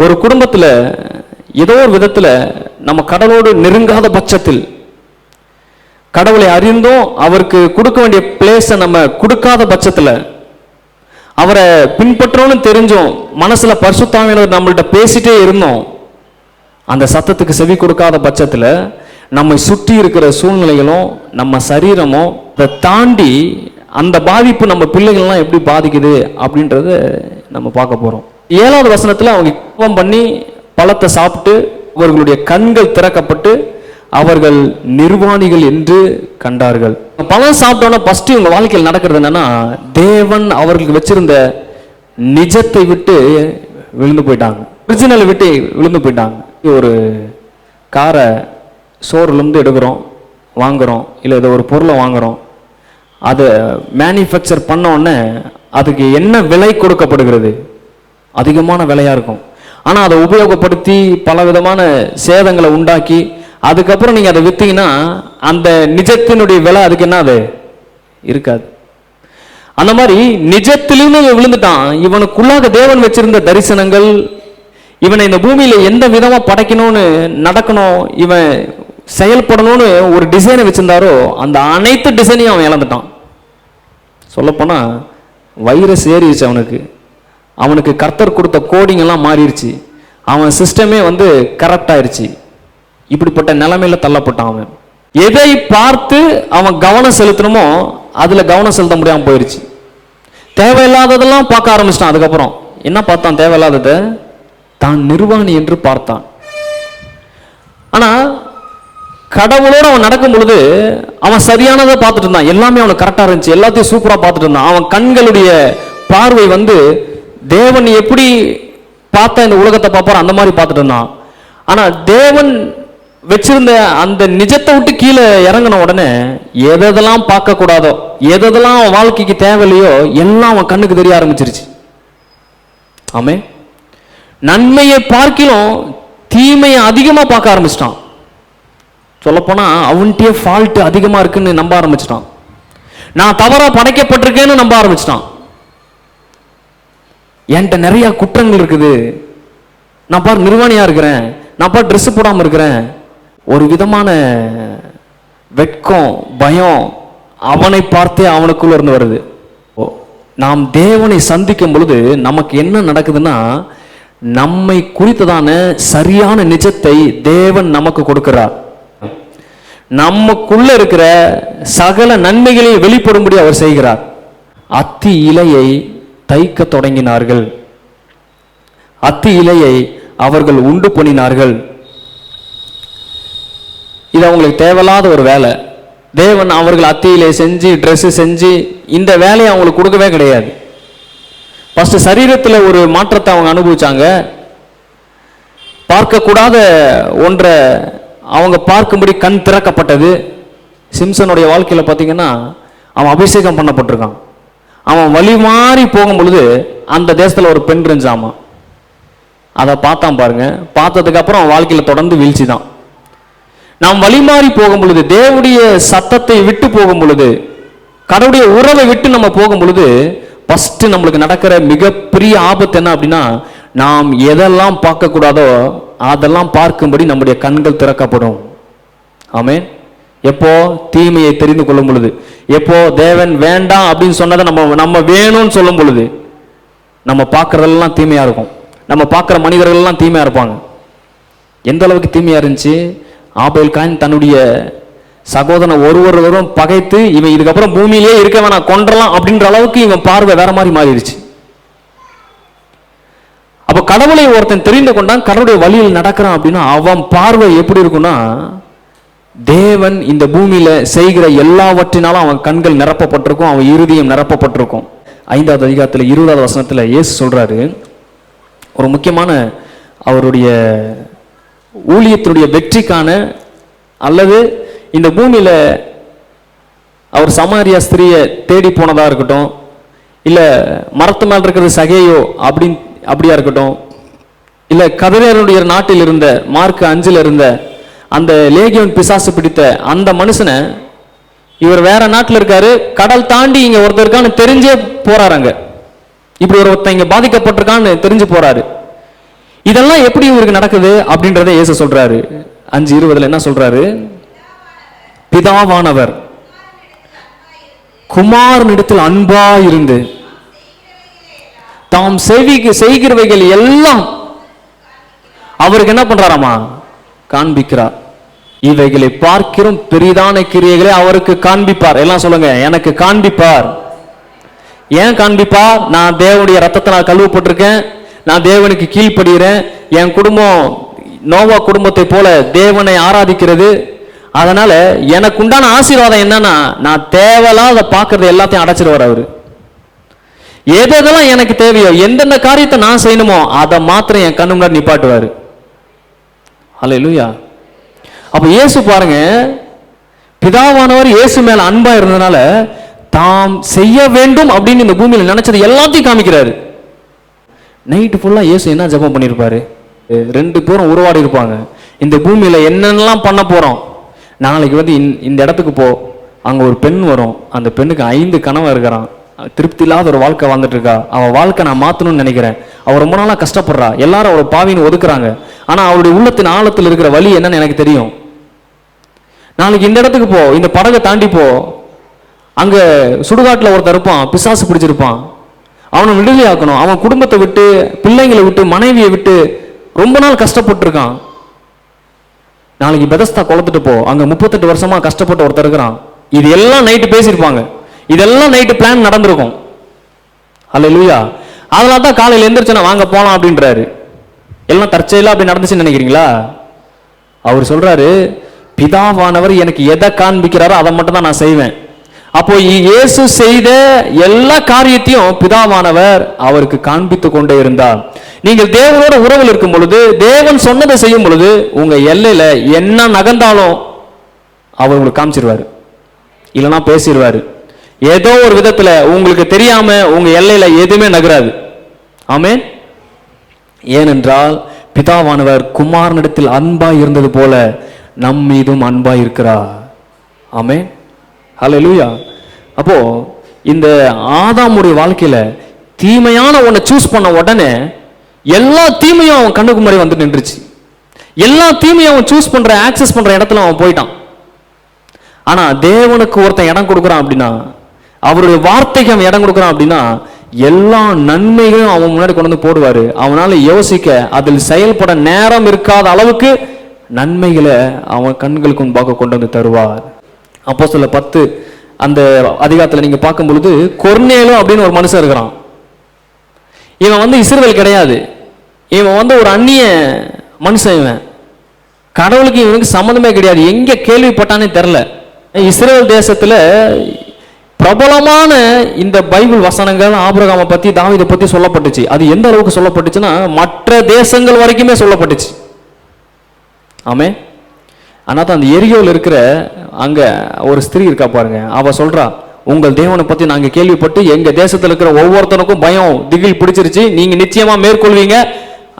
ஒரு குடும்பத்தில் ஏதோ ஒரு விதத்தில் நம்ம கடவுளோடு நெருங்காத பட்சத்தில், கடவுளை அறிந்தும் அவருக்கு கொடுக்க வேண்டிய பிளேஸை நம்ம கொடுக்காத பட்சத்தில், அவரை பின்பற்றோன்னு தெரிஞ்சோம், மனசுல பரிசுத்த ஆவியானவர் நம்மள்ட்ட பேசிட்டே இருந்தோம், அந்த சத்தத்துக்கு செவி கொடுக்காத பட்சத்தில் நம்மை சுற்றி இருக்கிற சூழ்நிலைகளும் நம்ம சரீரமும் அதை தாண்டி அந்த பாதிப்பு நம்ம பிள்ளைகள்லாம் எப்படி பாதிக்குது அப்படின்றத நம்ம பார்க்க போறோம். 7வது வசனத்தில் அவங்க கோபம் பண்ணி பழத்தை சாப்பிட்டு அவர்களுடைய கண்கள் திறக்கப்பட்டு அவர்கள் நிர்வாணிகள் என்று கண்டார்கள். பழம் சாப்பிட்டோன்னா ஃபர்ஸ்ட் இவங்க வாழ்க்கையில் நடக்கிறது என்னன்னா, தேவன் அவர்களுக்கு வச்சிருந்த நிஜத்தை விட்டு விழுந்து போயிட்டாங்க, ஒரிஜினலை விட்டு விழுந்து போயிட்டாங்க. ஒரு காரை ஷோரூம்லேருந்து எடுக்கிறோம், வாங்குகிறோம், இல்லை ஏதோ ஒரு பொருளை வாங்குகிறோம், அதை மேனுஃபேக்சர் பண்ண உடனே அதுக்கு என்ன விலை கொடுக்கப்படுகிறது? அதிகமான விலையாக இருக்கும். ஆனால் அதை உபயோகப்படுத்தி பல விதமான சேதங்களை உண்டாக்கி அதுக்கப்புறம் நீங்கள் அதை விற்றீங்கன்னா அந்த நிஜத்தினுடைய விலை அதுக்கு என்ன அது இருக்காது. அந்த மாதிரி நிஜத்திலேருந்து விழுந்துட்டான். இவனுக்குள்ளாக தேவன் வச்சிருந்த தரிசனங்கள், இவனை இந்த பூமியில் எந்த விதமாக படைக்கணும்னு நடக்கணும், இவன் செயல்படணும்னு ஒரு டிசைனை வச்சிருந்தாரோ அந்த அனைத்து டிசைனையும் அவன் இழந்துட்டான். சொல்லப்போனால் வைரஸ் ஏறிடுச்சு அவனுக்கு கர்த்தர் கொடுத்த கோடிங் எல்லாம் மாறிடுச்சு, அவன் சிஸ்டமே கரெக்ட் ஆயிடுச்சு. இப்படிப்பட்ட நிலைமையில தள்ளப்பட்டான். அவன் எதை பார்த்து அவன் கவனம் செலுத்தணுமோ அதுல கவனம் செலுத்த முடியாமல் போயிடுச்சு. தேவையில்லாததெல்லாம் பார்க்க ஆரம்பிச்சிட்டான். அதுக்கப்புறம் என்ன பார்த்தான்? தேவையில்லாததை தான் நிர்வாணி என்று பார்த்தான். ஆனா கடவுளோடு அவன் நடக்கும் பொழுது அவன் சரியானதை பார்த்துட்டு இருந்தான், எல்லாமே அவனுக்கு கரெக்டா இருந்துச்சு, எல்லாத்தையும் சூப்பரா பார்த்துட்டு இருந்தான். அவன் கண்களுடைய பார்வை தேவன் எப்படி பார்த்தா இந்த உலகத்தை பார்ப்பார் அந்த மாதிரி பார்த்துட்டு இருந்தான். ஆனா தேவன் வச்சிருந்த அந்த நிஜத்தை விட்டு கீழே இறங்கின உடனே எதெல்லாம் பார்க்க கூடாதோ, எதெல்லாம் அவன் வாழ்க்கைக்கு தேவையில்லையோ எல்லாம் அவன் கண்ணுக்கு தெரிய ஆரம்பிச்சிருச்சு. ஆமே, நன்மையை பார்க்கிலும் தீமையை அதிகமா பார்க்க ஆரம்பிச்சிட்டான். சொல்லப்போனா அவன்கிட்டயே ஃபால்ட் அதிகமா இருக்குன்னு நம்ப ஆரம்பிச்சிட்டான். நான் தவறா படைக்கப்பட்டிருக்கேன்னு நம்ப ஆரம்பிச்சிட்டான். என்கிட்ட நிறைய குற்றங்கள் இருக்குது, நான் பாரு நிர்வாணியா இருக்கிறேன், நான் பாரு ட்ரெஸ் போடாம இருக்கிறேன். ஒரு விதமான வெட்கம், பயம் அவனை பார்த்தே அவனுக்குள்ள இருந்து வருது. நாம் தேவனை சந்திக்கும் பொழுது நமக்கு என்ன நடக்குதுன்னா, நம்மை குறித்ததான சரியான நிஜத்தை தேவன் நமக்கு கொடுக்கிறார். நமக்குள்ள இருக்கிற சகல நன்மைகளை வெளிப்படும்படி அவர் செய்கிறார். அத்தி இலையை தைக்க தொடங்கினார்கள், அத்தி இலையை அவர்கள் உண்டு பண்ணினார்கள். இது அவங்களுக்கு தேவையில்லாத ஒரு வேலை. தேவன் அவர்கள் அத்தியிலே செஞ்சு ட்ரெஸ் செஞ்சு இந்த வேலையை அவங்களுக்கு கொடுக்கவே கிடையாது. ஃபர்ஸ்ட் சரீரத்தில் ஒரு மாற்றத்தை அவங்க அனுபவிச்சாங்க. பார்க்கக்கூடாத ஒன்றை அவங்க பார்க்கும்படி கண் திறக்கப்பட்டது. சிம்சனுடைய வாழ்க்கையில் பார்த்தீங்கன்னா அவன் அபிஷேகம் பண்ணப்பட்டிருக்கான். அவன் வழி மாறி போகும் பொழுது அந்த தேசத்தில் ஒரு பெண் இருந்துச்சாமா, அதை பார்த்தான் பாருங்க. பார்த்ததுக்கு அப்புறம் அவன் வாழ்க்கையில் தொடர்ந்து வீழ்ச்சி தான். நாம் வழி மாறி போகும் பொழுது, தேவனுடைய சத்தத்தை விட்டு போகும் பொழுது, கடவுளுடைய உறவை விட்டு நம்ம போகும் பொழுது ஃபர்ஸ்ட் நம்மளுக்கு நடக்கிற மிகப்பெரிய ஆபத்து என்ன அப்படின்னா, நாம் எதெல்லாம் பார்க்க கூடாதோ அதெல்லாம் பார்க்கும்படி நம்முடைய கண்கள் திறக்கப்படும். ஆமென். எப்போ? தீமையை தெரிந்து கொள்ளும் பொழுது. எப்போ? தேவன் வேண்டாம் அப்படின்னு சொன்னதை நம்ம வேணும்னு சொல்லும் பொழுது. நம்ம பார்க்கறதெல்லாம் தீமையா இருக்கும், நம்ம பார்க்குற மனிதர்கள்லாம் தீமையா இருப்பாங்க. எந்த அளவுக்கு தீமையா இருந்துச்சு? ஆபேல் காயின் தன்னுடைய சகோதரன் ஒருவரும் பகைத்து இவன் இதுக்கப்புறம் பூமியிலே இருக்க வேணாம், கொன்றலாம் அப்படின்ற அளவுக்கு இவன் பார்வை வேற மாதிரி மாறிடுச்சு. அப்ப கடவுளை ஒருத்தன் தெரிந்து கொண்டான், கடவுளுடைய வழியில் நடக்கிறான் அப்படின்னா அவன் பார்வை எப்படி இருக்குன்னா, தேவன் இந்த பூமியில செய்கிற எல்லாவற்றினாலும் அவன் கண்கள் நிரப்பப்பட்டிருக்கும், அவன் இருதயம் நிரப்பப்பட்டிருக்கும். 5வது அதிகாரத்தில் 20வது வசனத்துல இயேசு சொல்றாரு, ஒரு முக்கியமான அவருடைய ஊழியத்தினுடைய வெற்றிக்கான அல்லது இந்த பூமியில அவர் சமாரியா ஸ்திரியை தேடி போனதா இருக்கட்டும், இல்ல மரத்து மேல் இருக்கிறது சகேயோ அப்படியா இருக்கட்டும், இல்ல கதிரேயனுடைய நாட்டில் இருந்த மார்க் 5 இருந்த அந்த லேகியோன் பிசாசு பிடித்த அந்த மனுஷனை, இவர் வேற நாட்டில் இருக்காரு, கடல் தாண்டி இங்க ஒருத்தர் இருக்கான்னு தெரிஞ்சே போறாருங்க. இப்படி ஒருத்தன் இங்க பாதிக்கப்பட்டிருக்கான்னு தெரிஞ்சு போறாரு. இதெல்லாம் எப்படி இவருக்கு நடக்குது அப்படின்றத இயேசு சொல்றாரு. 5:20 என்ன சொல்றாரு? பிதாவானவர் குமாரனிடத்தில் அன்பா இருந்து தாம் செய்கிறவைகள் எல்லாம் அவருக்கு என்ன பண்றாராமா? காண்பிக்கிறார். இவைகளை பார்க்கிறோம் பெரிதான கிரியைகளை அவருக்கு காண்பிப்பார். எல்லாம் சொல்லுங்க, எனக்கு காண்பிப்பார். ஏன் காண்பிப்பார்? நான் தேவனுடைய ரத்தத்தை நான் கழுவப்பட்டிருக்கேன், நான் தேவனுக்கு கீழ்ப்படுகிறேன், என் குடும்பம் நோவா குடும்பத்தை போல தேவனை ஆராதிக்கிறது. அதனால எனக்கு உண்டான ஆசீர்வாதம் என்னன்னா, நான் தேவையில்லாத பார்க்கறது எல்லாத்தையும் அடைச்சிருவார் அவரு. எதெல்லாம் எனக்கு தேவையோ, எந்தெந்த காரியத்தை நான் செய்யணுமோ அதை மாத்திரம் என் கண்ணு முன்னாடி நிப்பாட்டுவாரு. ஹல்லேலூயா. அப்ப இயேசு பாருங்க, பிதாவானவர் இயேசு மேல அன்பா இருந்ததுனால தாம் செய்ய வேண்டும் அப்படின்னு இந்த பூமியில நினைச்சது எல்லாத்தையும் காமிக்கிறாரு. நைட்டு ஃபுல்லா இயேசு என்ன ஜெபம் பண்ணியிருப்பாரு? 2 பேரும் உருவாடி இருப்பாங்க. இந்த பூமியில என்னென்னலாம் பண்ண போறோம், நாளைக்கு வந்து இந்த இடத்துக்கு போ, அங்க ஒரு பெண் வரும், அந்த பெண்ணுக்கு 5 கணவன் இருக்கிறான், திருப்தி இல்லாத ஒரு வாழ்க்கை வாழ்ந்துட்டு இருக்கா, அவள் வாழ்க்கை நான் மாற்றணும்னு நினைக்கிறேன், அவள் ரொம்ப நாளாக கஷ்டப்படுறா, எல்லாரும் அவளை பாவின்னு ஒதுக்குறாங்க, ஆனால் அவளுடைய உள்ளத்தின் ஆழத்தில் இருக்கிற வலி என்னன்னு எனக்கு தெரியும். நாளைக்கு இந்த இடத்துக்கு போ, இந்த படகை தாண்டி போ, அங்க சுடுகாட்டில் ஒருத்தர் இருப்பான், பிசாசு பிடிச்சிருப்பான், அவனை விடுதலை ஆக்கணும், அவன் குடும்பத்தை விட்டு, பிள்ளைங்களை விட்டு, மனைவியை விட்டு ரொம்ப நாள் கஷ்டப்பட்டுருக்கான். நாளைக்கு பெதஸ்தா குளத்துட்டு போ, அங்க 38 வருஷமா கஷ்டப்பட்டு ஒருத்தர் இருக்கிறான். இது எல்லாம் நைட்டு பேசியிருப்பாங்க, இதெல்லாம் நைட்டு பிளான் நடந்திருக்கும். அல்லேலூயா. அதனால தான் காலையில் எந்திரிச்சனா வாங்க போலாம் அப்படின்றாரு. எல்லாம் தற்செயலா அப்படி நடந்துச்சுன்னு நினைக்கிறீங்களா? அவர் சொல்றாரு, பிதாவானவர் எனக்கு எதை காண்பிக்கிறாரோ அதை மட்டும் தான் நான் செய்வேன். அப்போ இயேசு செய்த எல்லா காரியத்தையும் பிதாவானவர் அவருக்கு காண்பித்து கொண்டே இருந்தார். நீங்கள் தேவனோட உறவில் இருக்கும் பொழுது, தேவன் சொன்னதை செய்யும் பொழுது, உங்க எல்லையில என்ன நகர்ந்தாலும் அவர் உங்களுக்கு காமிச்சிருவாரு, இல்லைன்னா பேசிடுவாரு. ஏதோ ஒரு விதத்துல உங்களுக்கு தெரியாம உங்க எல்லையில எதுவுமே நகராது. ஆமென். ஏனென்றால் பிதாவானவர் குமாரனிடத்தில் அன்பாய் இருந்தது போல நம் மீதும் அன்பாய் இருக்கிறார். ஆமென். ஹல்லேலூயா. அப்போ இந்த ஆதாமுடைய வாழ்க்கையில தீமையான ஒன்றை சூஸ் பண்ண உடனே எல்லா தீமையும் அவன் கண்ணுக்கு முன்னாடி வந்து நின்றுச்சு. எல்லா தீமையும் அவன் சூஸ் பண்ற, ஆக்சஸ் பண்ற இடத்துல அவன் போயிட்டான். ஆனா தேவனுக்கு ஒருத்தன் இடம் கொடுக்குறான் அப்படின்னா, அவருடைய வார்த்தைக்கு அவன் இடம் கொடுக்குறான் அப்படின்னா, எல்லா நன்மைகளும் அவன் முன்னாடி கொண்டு வந்து போடுவாரு. அவனால யோசிக்க, அதில் செயல்பட நேரம் இருக்காத அளவுக்கு நன்மைகளை அவன் கண்களுக்கு முன்பாக கொண்டு வந்து தருவார். அப்போஸ்தலர் 10 அந்த அதிகாரத்தில் நீங்க பார்க்கும் பொழுது, கொர்நேலு அப்படின்னு ஒரு மனுஷன் இருக்கிறான். இவன் வந்து இஸ்ரவேல் கிடையாது, இவன் வந்து ஒரு அந்நிய மனுஷன். இவன் கடவுளுக்கு இவனுக்கு சம்மந்தமே கிடையாது, எங்க கேள்விப்பட்டானே தெரில. இஸ்ரவேல் தேசத்துல பிரபலமான இந்த பைபிள் வசனங்கள் ஆபிரகாமை பத்தி, தாவீதை பத்தி சொல்லப்பட்டுச்சு. அது எந்த அளவுக்கு சொல்லப்பட்டுச்சுன்னா, மற்ற தேசங்கள் வரைக்குமே சொல்லப்பட்டுச்சு. ஆமே. ஆனால் தான் அந்த எரியோவில் இருக்கிற அங்க ஒரு ஸ்திரீ இருக்கா பாருங்க, அவ சொல்றா, உங்கள் தேவனை பத்தி நாங்க கேள்விப்பட்டு எங்க தேசத்துல இருக்கிற ஒவ்வொருத்தனுக்கும் பயம் திகில் பிடிச்சிருச்சு, நீங்க நிச்சயமா மேற்கொள்வீங்க,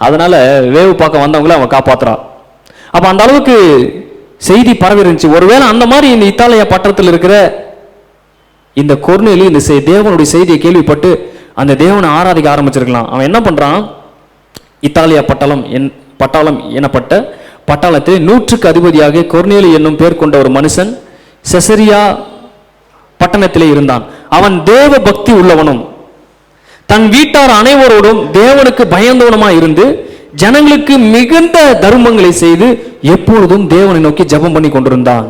அதனால வேவு பார்க்க வந்தவங்கள அவன் காப்பாத்துறா. அப்ப அந்த அளவுக்கு செய்தி பரவி இருந்துச்சு. ஒருவேளை அந்த மாதிரி இந்த இத்தாலியா பட்டணத்தில் இருக்கிற இந்த கொர்நேலு இந்த தேவனுடைய செய்தியை கேள்விப்பட்டு அந்த தேவனை ஆராதிக்க ஆரம்பிச்சிருக்கலாம். அவன் என்ன பண்றான், இத்தாலியா பட்டாளம் எனப்பட்ட பட்டாளத்தில் 100க்கு அதிபதியாக கொர்நேலு என்னும் பேர் கொண்ட ஒரு மனுஷன் செசரியா பட்டணத்திலே இருந்தான். அவன் தேவ பக்தி உள்ளவனும் தன் வீட்டார் அனைவரோடும் தேவனுக்கு பயந்தவனுமா இருந்து ஜனங்களுக்கு மிகுந்த தர்மங்களை செய்து எப்பொழுதும் தேவனை நோக்கி ஜெபம் பண்ணி கொண்டிருந்தான்.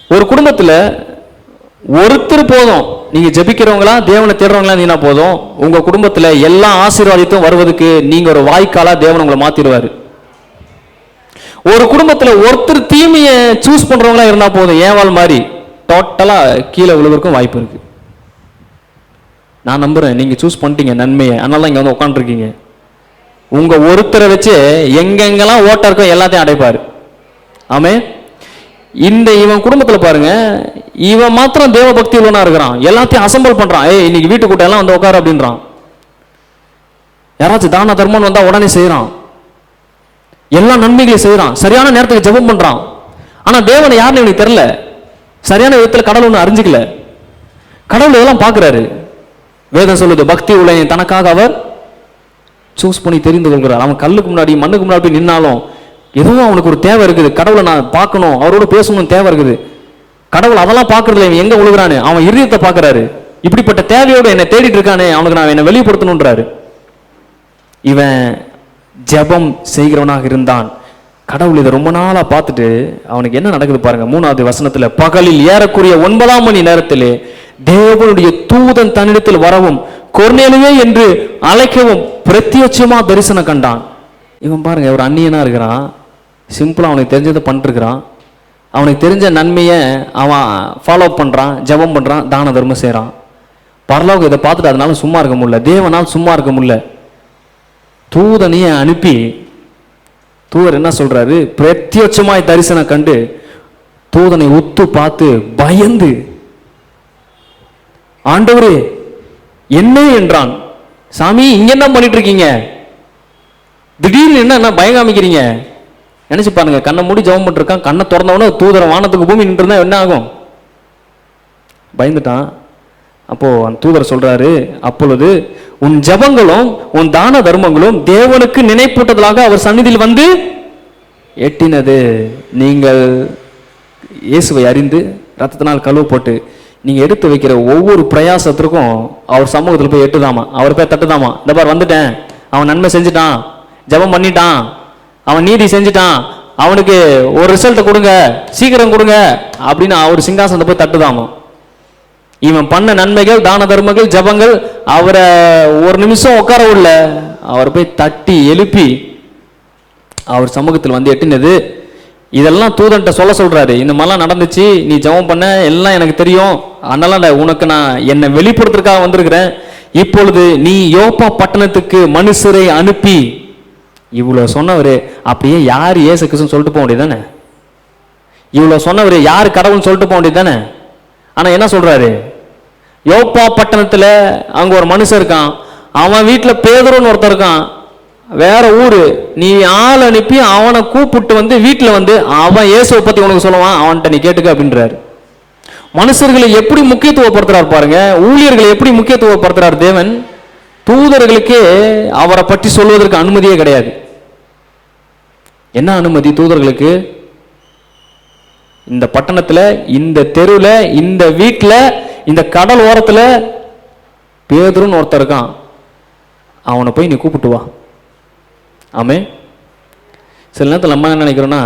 ஒரு குடும்பத்துல ஒருத்தர் போதும், நீங்க ஜெபிக்கிறவங்களா தேவனை தேடுறவங்களா நீனா போதும், உங்க குடும்பத்துல எல்லா ஆசீர்வாதத்தையும் வருவதற்கு நீங்க ஒரு வாய்க்காலா தேவன் உங்களை மாத்திடுவாரு. ஒரு குடும்பத்துல ஒருத்தர் தீமையை சூஸ் பண்றவங்களா இருந்தா போதும், ஏவாள் மாதிரி டோட்டலா கீழே விழுவதற்கும் வாய்ப்பு இருக்கு. நான் நம்புறேன் நீங்க சூஸ் பண்ணிட்டீங்க நன்மையை, அதனால இங்க வந்து உட்காந்துருக்கீங்க. உங்க ஒருத்தரை வச்சு எங்கெங்கெல்லாம் ஓட்ட இருக்கோ எல்லாத்தையும் அடைப்பாரு. ஆமே. இந்த இவன் குடும்பத்துல பாருங்க, இவன் மாத்திரம் தேவ பக்தி உள்ளவனா இருக்கிறான், எல்லாத்தையும் அசம்பிள் பண்றான். இன்னைக்கு வீட்டு கூட்டம் எல்லாம் வந்து உட்காரு அப்படின்றான். யாராச்சும் தான தர்மம் வந்தா உடனே செய்யறான், எல்லா நன்மைகளையும் செய்யறான், சரியான நேரத்துக்கு ஜெபம் பண்றான். ஆனா தேவனை யாருன்னு இவனுக்கு தெரியல, சரியான விதத்துல கடவுள் ஒண்ணு அறிஞ்சிக்கல. கடவுள் இதெல்லாம் பாக்குறாரு. வேதம் சொல்லுது, பக்தி உள்ள தனக்காக அவர் சூஸ் பண்ணி தெரிந்து கொள்கிறார். அவன் கல்லுக்கு முன்னாடி மண்ணுக்கு முன்னாடி போய் நின்னாலும் எதுவும் அவனுக்கு ஒரு தேவை இருக்குது. கடவுளை நான் பார்க்கணும், அவரோட பேசணும்னு தேவை இருக்குது. கடவுள் அதெல்லாம் பார்க்கறதுல இவன் எங்க உழுகிறானு, அவன் இருதயத்தை பார்க்கறாரு. இப்படிப்பட்ட தேவையோடு என்னை தேடிட்டு இருக்கானே, அவனுக்கு நான் என்னை வெளிப்படுத்தணுன்றாரு. இவன் ஜெபம் செய்கிறவனாக இருந்தான். கடவுள் இதை ரொம்ப நாளா பார்த்துட்டு அவனுக்கு என்ன நடக்குது பாருங்க. 3வது வசனத்துல, பகலில் ஏறக்குறைய 9ஆம் மணி நேரத்திலே தேவனுடைய தூதன் தன்னிடத்தில் வரவும் கொர்நேலியே என்று அழைக்கவும் பிரத்யட்சமா தரிசனம் கண்டான். இவன் பாருங்க, ஒரு அந்நியனா இருக்கிறான், சிம்பிளா அவனுக்கு தெரிஞ்சதை பண்ணிருக்கிறான், அவனுக்கு தெரிஞ்ச நன்மையை அவன் ஃபாலோ பண்றான், ஜெபம் பண்றான், தான தர்மம் செய்யறான். பரலோகம் இதை பார்த்துட்டு அதனால சும்மா இருக்க முடியல, தேவனால் சும்மா இருக்க முடியல. தூதனையே அனுப்பி, தூதர் என்ன சொல்றாரு, பிரத்யட்சமாய் தரிசனம் கண்டு தூதனை உத்து பார்த்து பயந்து, ஆண்டவரே என்ன என்றான். சாமி இங்க என்ன பண்ணிட்டு இருக்கீங்க, திடீர்னு என்ன பயம் காமிக்கிறீங்க? நினைச்சு பாருங்க, கண்ணை மூடி ஜெபம் பண்ணிருக்கான், கண்ணை திறந்தவன தூதர வானத்துக்கு பூமி நின்று இருந்தா என்ன ஆகும்? பயந்துட்டான். அப்போ அந்த தூதர் சொல்றாரு, அப்பொழுது உன் ஜெபங்களும் உன் தான தர்மங்களும் தேவனுக்கு நினைப்பூட்டுதலாக அவர் சந்நிதியில் வந்து எட்டினது. நீங்கள் இயேசுவை அறிந்து ரத்தத்தினால் கழுவு போட்டு நீங்க எடுத்து வைக்கிற ஒவ்வொரு பிரயாசத்திற்கும் அவர் சமூகத்தில் போய் எட்டுதாமா, அவர் போய் தட்டுதாமா. இந்த பார் வந்துட்டேன், அவன் நன்மை செஞ்சுட்டான், ஜெபம் பண்ணிட்டான், அவன் நீதி செஞ்சுட்டான், அவனுக்கு ஒரு ரிசல்ட் கொடுங்க, சீக்கிரம் கொடுங்க அப்படின்னு அவர் சிங்காசனத்தை போய் தட்டுதாமா. இவன் பண்ண நன்மைகள், தான தர்மங்கள், ஜபங்கள் அவரை ஒரு நிமிஷம் உட்கார உள்ள, அவர் போய் தட்டி எழுப்பி அவர் சமூகத்தில் வந்து எட்டினது. இதெல்லாம் தூதன்ட்ட சொல்றாரு, இந்த மாதிரிலாம் நடந்துச்சு, நீ ஜெபம் பண்ண, எல்லாம் எனக்கு தெரியும், அதனால உனக்கு நான் என்னை வெளிப்படுத்துறதுக்காக வந்திருக்கிறேன். இப்பொழுது நீ யோப்பா பட்டணத்துக்கு மனுஷரை அனுப்பி, இவ்வளவு சொன்னவரு அப்படியே யார் இயேசு கிறிஸ்துன்னு சொல்லிட்டு போக வேண்டியது தானே? இவ்வளவு சொன்னவரு யார் கடவுள்னு சொல்லிட்டு போக வேண்டியது தானே? ஆனா என்ன சொல்றாரு, யோப்பா பட்டணத்துல அங்க ஒரு மனுஷன் இருக்கான், அவன் வீட்டுல பேதுருன்னு ஒருத்தர் இருக்கான், வேற ஊரு, நீ ஆள் அனுப்பி அவனை கூப்பிட்டு வந்து வீட்டுல வந்து அவன் இயேசுவை பத்தி உனக்கு சொல்லுவான், அவன்கிட்ட நீ கேட்டுக்க அப்படின்றாரு. மனுஷர்களை எப்படி முக்கியத்துவப்படுத்துறாரு பாருங்க, ஊழியர்களை எப்படி முக்கியத்துவப்படுத்துறாரு தேவன். தூதர்களுக்கே அவரை பற்றி சொல்வதற்கு அனுமதியே கிடையாது. என்ன அனுமதி தூதர்களுக்கு? இந்த பட்டணத்துல, இந்த தெருவுல, இந்த வீட்டுல, இந்த கடல் ஓரத்துல பேதுருன்னு ஒருத்தர் இருக்கான், அவனை போய் நீ கூப்பிட்டு வா. ஆமே. சில நேரத்தில் நம்ம என்ன நினைக்கிறோம்னா,